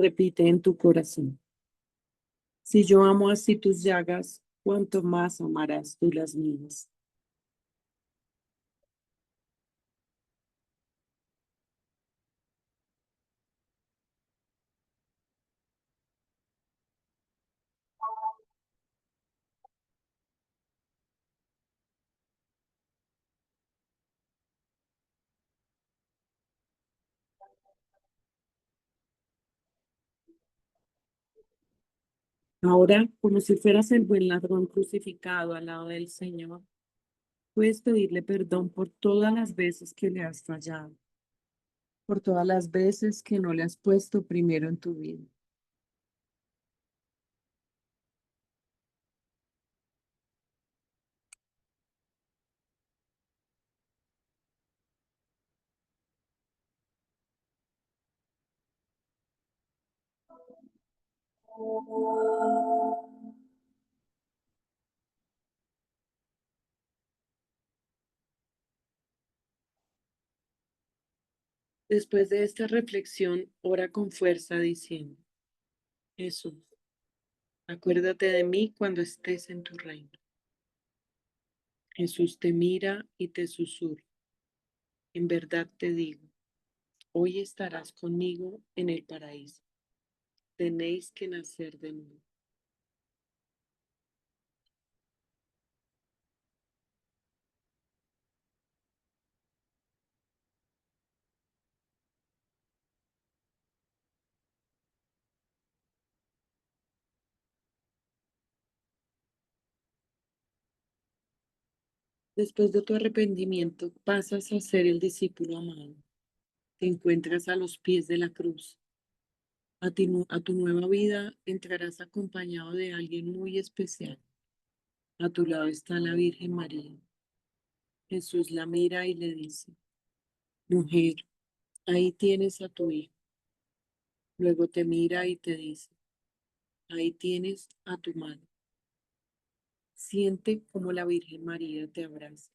Repite en tu corazón. Si yo amo así tus llagas, ¿cuánto más amarás tú las mías? Ahora, como si fueras el buen ladrón crucificado al lado del Señor, puedes pedirle perdón por todas las veces que le has fallado, por todas las veces que no le has puesto primero en tu vida. Después de esta reflexión, ora con fuerza diciendo, Jesús, acuérdate de mí cuando estés en tu reino. Jesús te mira y te susurra. En verdad te digo, hoy estarás conmigo en el paraíso. Tenéis que nacer de nuevo. Después de tu arrepentimiento, pasas a ser el discípulo amado. Te encuentras a los pies de la cruz. A tu nueva vida entrarás acompañado de alguien muy especial. A tu lado está la Virgen María. Jesús la mira y le dice, mujer, ahí tienes a tu hijo. Luego te mira y te dice, ahí tienes a tu madre. Siente como la Virgen María te abraza.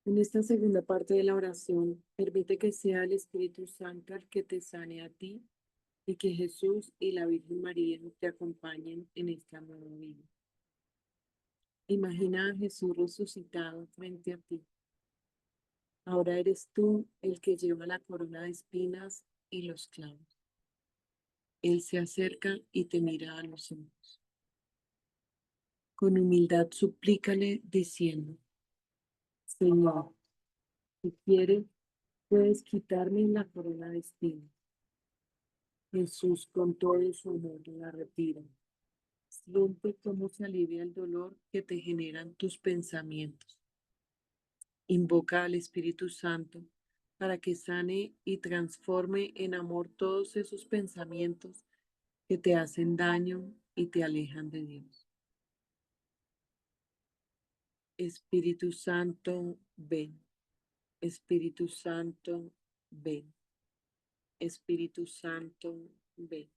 En esta segunda parte de la oración, permite que sea el Espíritu Santo el que te sane a ti y que Jesús y la Virgen María te acompañen en esta nueva vida. Imagina a Jesús resucitado frente a ti. Ahora eres tú el que lleva la corona de espinas y los clavos. Él se acerca y te mira a los ojos. Con humildad suplícale diciendo, Señor, si quieres, puedes quitarme la corona de espinas. Jesús con todo su amor la retira. Siente cómo se alivia el dolor que te generan tus pensamientos. Invoca al Espíritu Santo para que sane y transforme en amor todos esos pensamientos que te hacen daño y te alejan de Dios. Espíritu Santo, ven. Espíritu Santo, ven. Espíritu Santo, ven.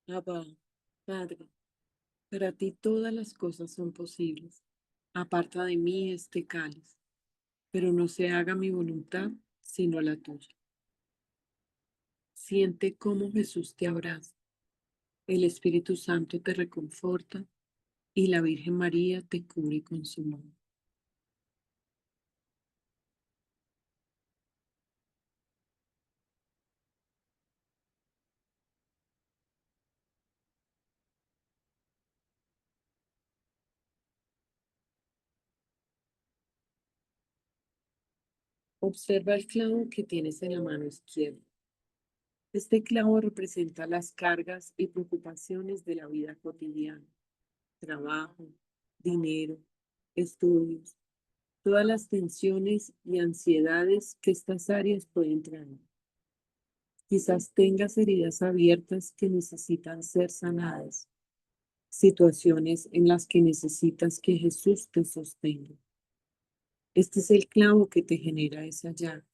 Abba, Padre, para ti todas las cosas son posibles. Aparta de mí este cáliz, pero no se haga mi voluntad, sino la tuya. Siente cómo Jesús te abraza, el Espíritu Santo te reconforta y la Virgen María te cubre con su mano. Observa el clavo que tienes en la mano izquierda. Este clavo representa las cargas y preocupaciones de la vida cotidiana, trabajo, dinero, estudios, todas las tensiones y ansiedades que estas áreas pueden traer. Quizás tengas heridas abiertas que necesitan ser sanadas, situaciones en las que necesitas que Jesús te sostenga. Este es el clavo que te genera esa llaga.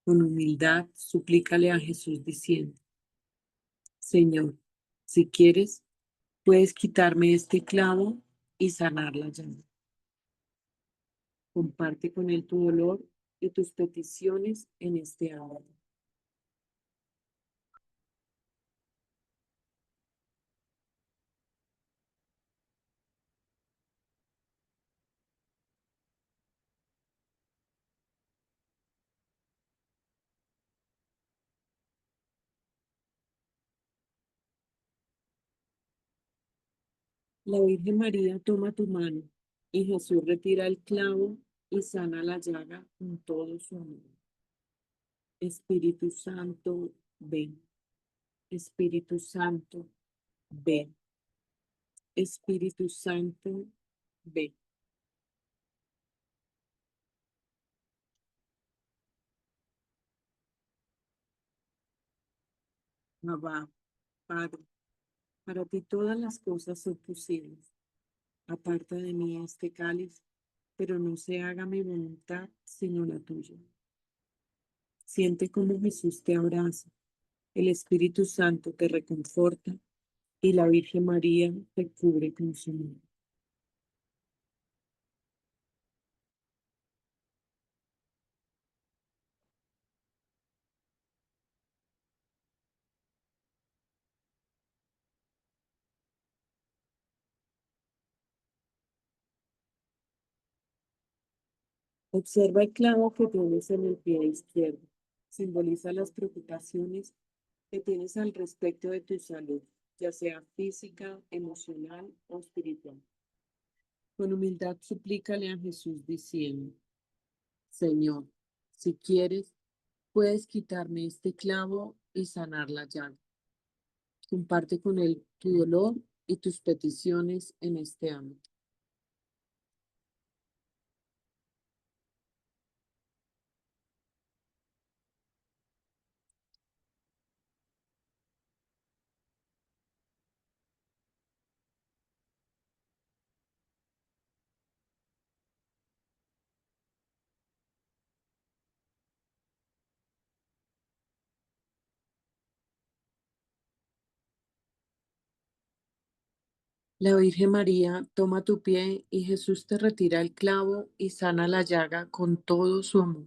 Con humildad, suplícale a Jesús diciendo, Señor, si quieres, puedes quitarme este clavo y sanar la llaga. Comparte con él tu dolor y tus peticiones en este ámbito. La Virgen María toma tu mano y Jesús retira el clavo y sana la llaga con todo su amor. Espíritu Santo, ven. Espíritu Santo, ven. Espíritu Santo, ven. Abba, Padre, para ti todas las cosas son posibles. Aparta de mí este cáliz, pero no se haga mi voluntad sino la tuya. Siente como Jesús te abraza, el Espíritu Santo te reconforta y la Virgen María te cubre con su mano. Observa el clavo que tienes en el pie izquierdo. Simboliza las preocupaciones que tienes al respecto de tu salud, ya sea física, emocional o espiritual. Con humildad suplícale a Jesús diciendo, Señor, si quieres, puedes quitarme este clavo y sanar la llaga. Comparte con él tu dolor y tus peticiones en este ámbito. La Virgen María toma tu pie y Jesús te retira el clavo y sana la llaga con todo su amor.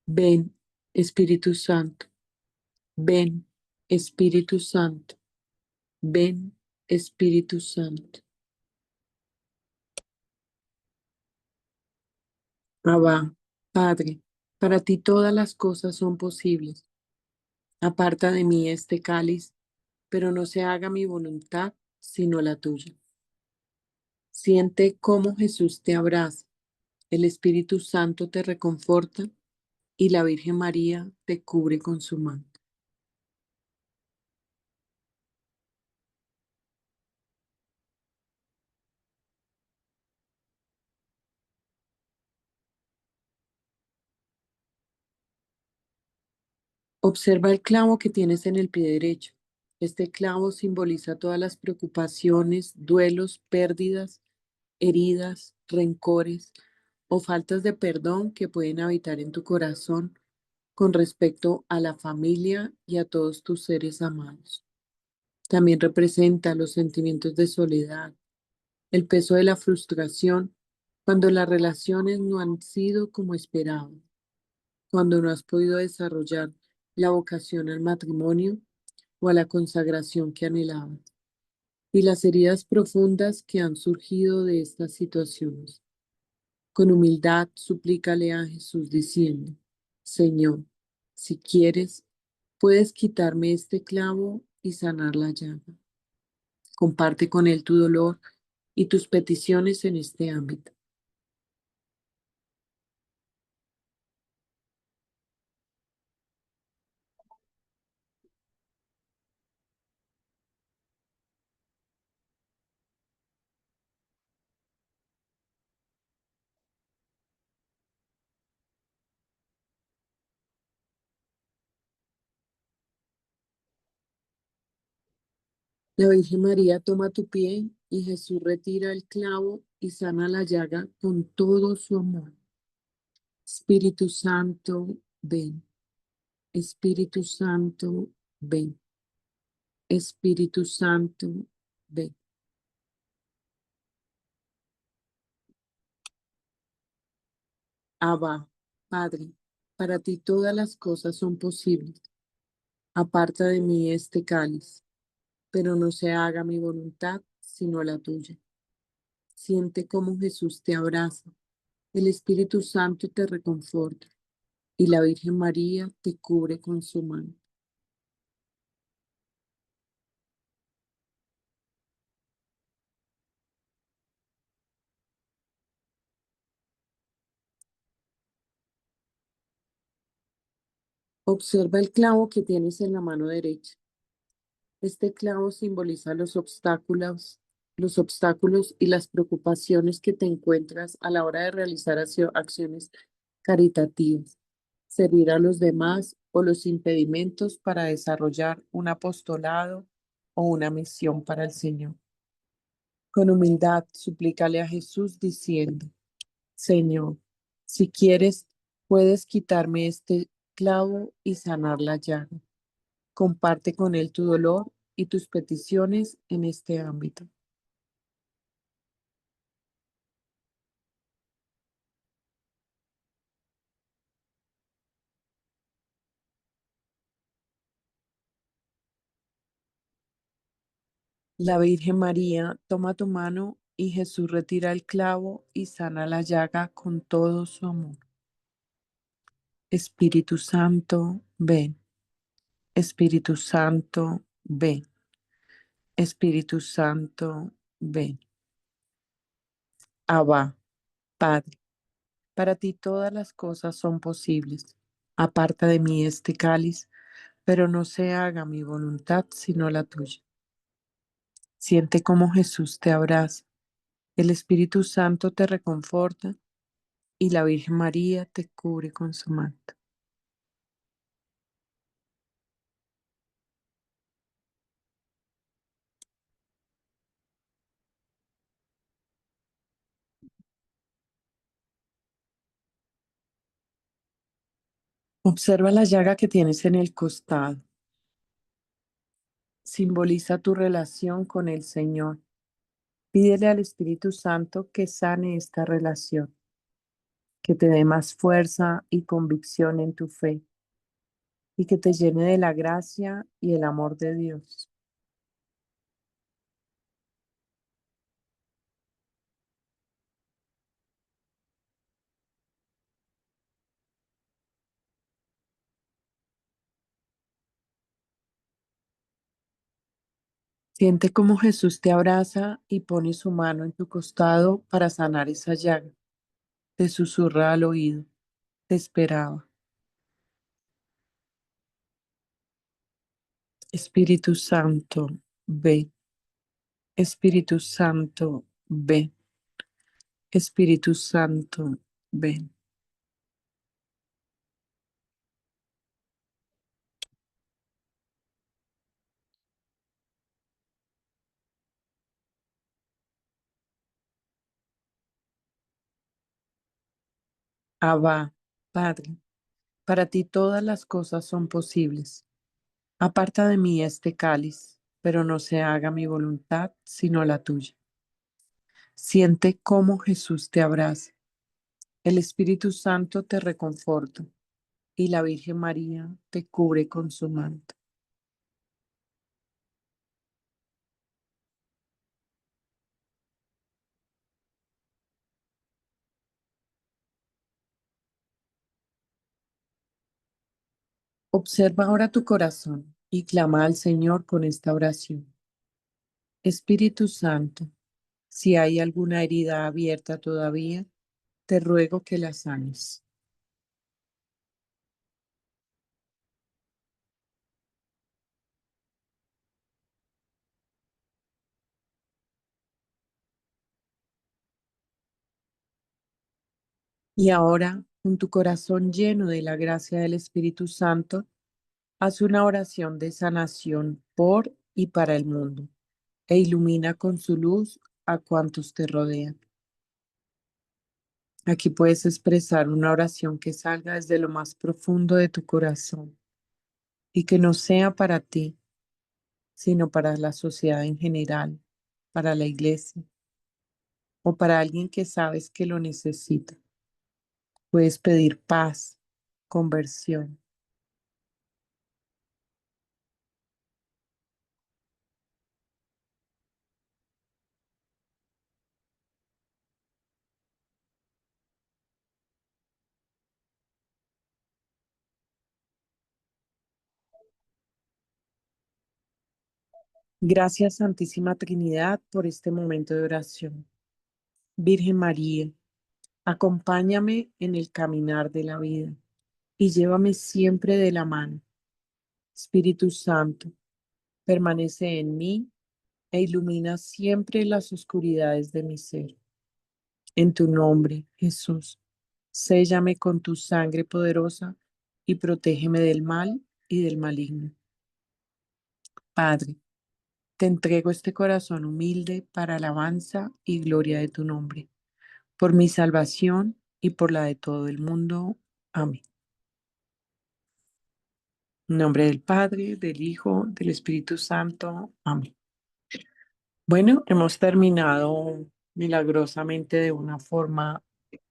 Ven, Espíritu Santo, ven, Espíritu Santo, ven, Espíritu Santo. Abba, Padre, para ti todas las cosas son posibles. Aparta de mí este cáliz, pero no se haga mi voluntad, sino la tuya. Siente cómo Jesús te abraza, el Espíritu Santo te reconforta y la Virgen María te cubre con su manto. Observa el clavo que tienes en el pie derecho. Este clavo simboliza todas las preocupaciones, duelos, pérdidas, heridas, rencores o faltas de perdón que pueden habitar en tu corazón con respecto a la familia y a todos tus seres amados. También representa los sentimientos de soledad, el peso de la frustración cuando las relaciones no han sido como esperaban, cuando no has podido desarrollar la vocación al matrimonio o a la consagración que anhelabas, y las heridas profundas que han surgido de estas situaciones. Con humildad suplícale a Jesús diciendo, Señor, si quieres, puedes quitarme este clavo y sanar la llaga. Comparte con él tu dolor y tus peticiones en este ámbito. La Virgen María toma tu pie y Jesús retira el clavo y sana la llaga con todo su amor. Espíritu Santo, ven. Espíritu Santo, ven. Espíritu Santo, ven. Abba, Padre, para ti todas las cosas son posibles. Aparta de mí este cáliz, pero no se haga mi voluntad, sino la tuya. Siente cómo Jesús te abraza, el Espíritu Santo te reconforta y la Virgen María te cubre con su mano. Observa el clavo que tienes en la mano derecha. Este clavo simboliza los obstáculos y las preocupaciones que te encuentras a la hora de realizar acciones caritativas, servir a los demás o los impedimentos para desarrollar un apostolado o una misión para el Señor. Con humildad, suplícale a Jesús diciendo, Señor, si quieres, puedes quitarme este clavo y sanar la llaga. Comparte con él tu dolor y tus peticiones en este ámbito. La Virgen María toma tu mano y Jesús retira el clavo y sana la llaga con todo su amor. Espíritu Santo, ven. Espíritu Santo, ven. Espíritu Santo, ven. Abba, Padre, para ti todas las cosas son posibles. Aparta de mí este cáliz, pero no se haga mi voluntad sino la tuya. Siente cómo Jesús te abraza, el Espíritu Santo te reconforta y la Virgen María te cubre con su manto. Observa la llaga que tienes en el costado. Simboliza tu relación con el Señor. Pídele al Espíritu Santo que sane esta relación, que te dé más fuerza y convicción en tu fe y que te llene de la gracia y el amor de Dios. Siente cómo Jesús te abraza y pone su mano en tu costado para sanar esa llaga. Te susurra al oído. Te esperaba. Espíritu Santo, ven. Espíritu Santo, ven. Espíritu Santo, ven. Abba, Padre, para ti todas las cosas son posibles. Aparta de mí este cáliz, pero no se haga mi voluntad sino la tuya. Siente cómo Jesús te abraza. El Espíritu Santo te reconforta y la Virgen María te cubre con su manto. Observa ahora tu corazón y clama al Señor con esta oración. Espíritu Santo, si hay alguna herida abierta todavía, te ruego que la sanes. Y ahora, con tu corazón lleno de la gracia del Espíritu Santo, haz una oración de sanación por y para el mundo e ilumina con su luz a cuantos te rodean. Aquí puedes expresar una oración que salga desde lo más profundo de tu corazón y que no sea para ti, sino para la sociedad en general, para la iglesia o para alguien que sabes que lo necesita. Puedes pedir paz, conversión. Gracias, Santísima Trinidad, por este momento de oración. Virgen María, acompáñame en el caminar de la vida. y llévame siempre de la mano. Espíritu Santo, permanece en mí e ilumina siempre las oscuridades de mi ser. En tu nombre, Jesús, séllame con tu sangre poderosa y protégeme del mal y del maligno. Padre, te entrego este corazón humilde para alabanza y gloria de tu nombre, por mi salvación y por la de todo el mundo. Amén. En nombre del Padre, del Hijo, del Espíritu Santo. Amén. Bueno, hemos terminado milagrosamente de una forma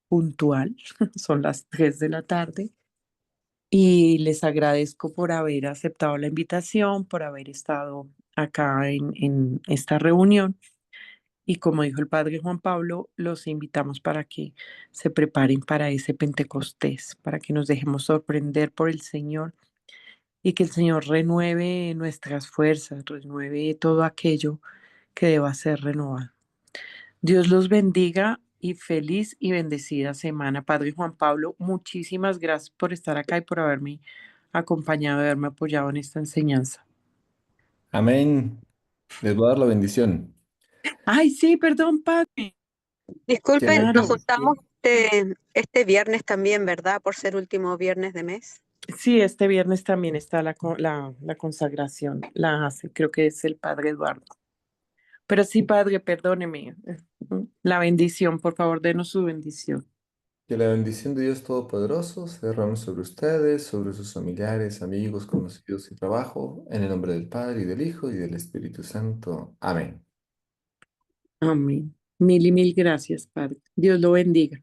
puntual. Son las 3 de la tarde y les agradezco por haber aceptado la invitación, por haber estado acá en esta reunión. Y como dijo el padre Juan Pablo, los invitamos para que se preparen para ese Pentecostés, para que nos dejemos sorprender por el Señor y que el Señor renueve nuestras fuerzas, renueve todo aquello que deba ser renovado. Dios los bendiga y feliz y bendecida semana. Padre Juan Pablo, muchísimas gracias por estar acá y por haberme acompañado y haberme apoyado en esta enseñanza. Amén. Les voy a dar la bendición. Ay, sí, perdón, Padre. Disculpen, Tiene nos Claro, juntamos este viernes también, ¿verdad? Por ser último viernes de mes. sí, este viernes también está la consagración, la hace, creo que es el Padre Eduardo. Pero sí, Padre, perdóneme. La bendición, por favor, denos su bendición. Que la bendición de Dios Todopoderoso se derrame sobre ustedes, sobre sus familiares, amigos, conocidos y trabajo, en el nombre del Padre y del Hijo y del Espíritu Santo. Amén. Amén. Mil y mil gracias, Padre. Dios lo bendiga.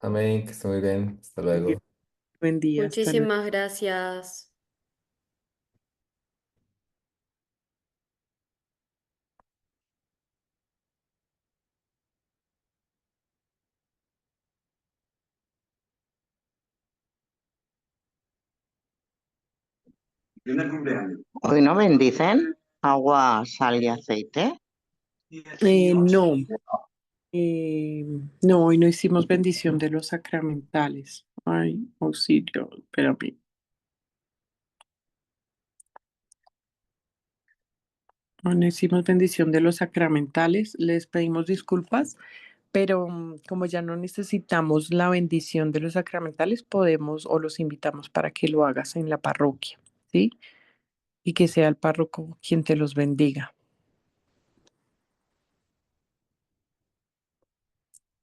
Amén, que esté muy bien. Hasta luego. Buen día, hasta luego. Muchísimas gracias. Hoy no bendicen agua, sal y aceite. No, eh, no, hoy no hicimos bendición de los sacramentales. Ay, auxilio, espérame. Hoy no hicimos bendición de los sacramentales. Les pedimos disculpas, pero como ya no necesitamos la bendición de los sacramentales, podemos o los invitamos para que lo hagas en la parroquia, ¿sí? Y que sea el párroco quien te los bendiga.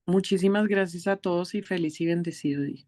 Muchísimas gracias a todos y feliz y bendecido día.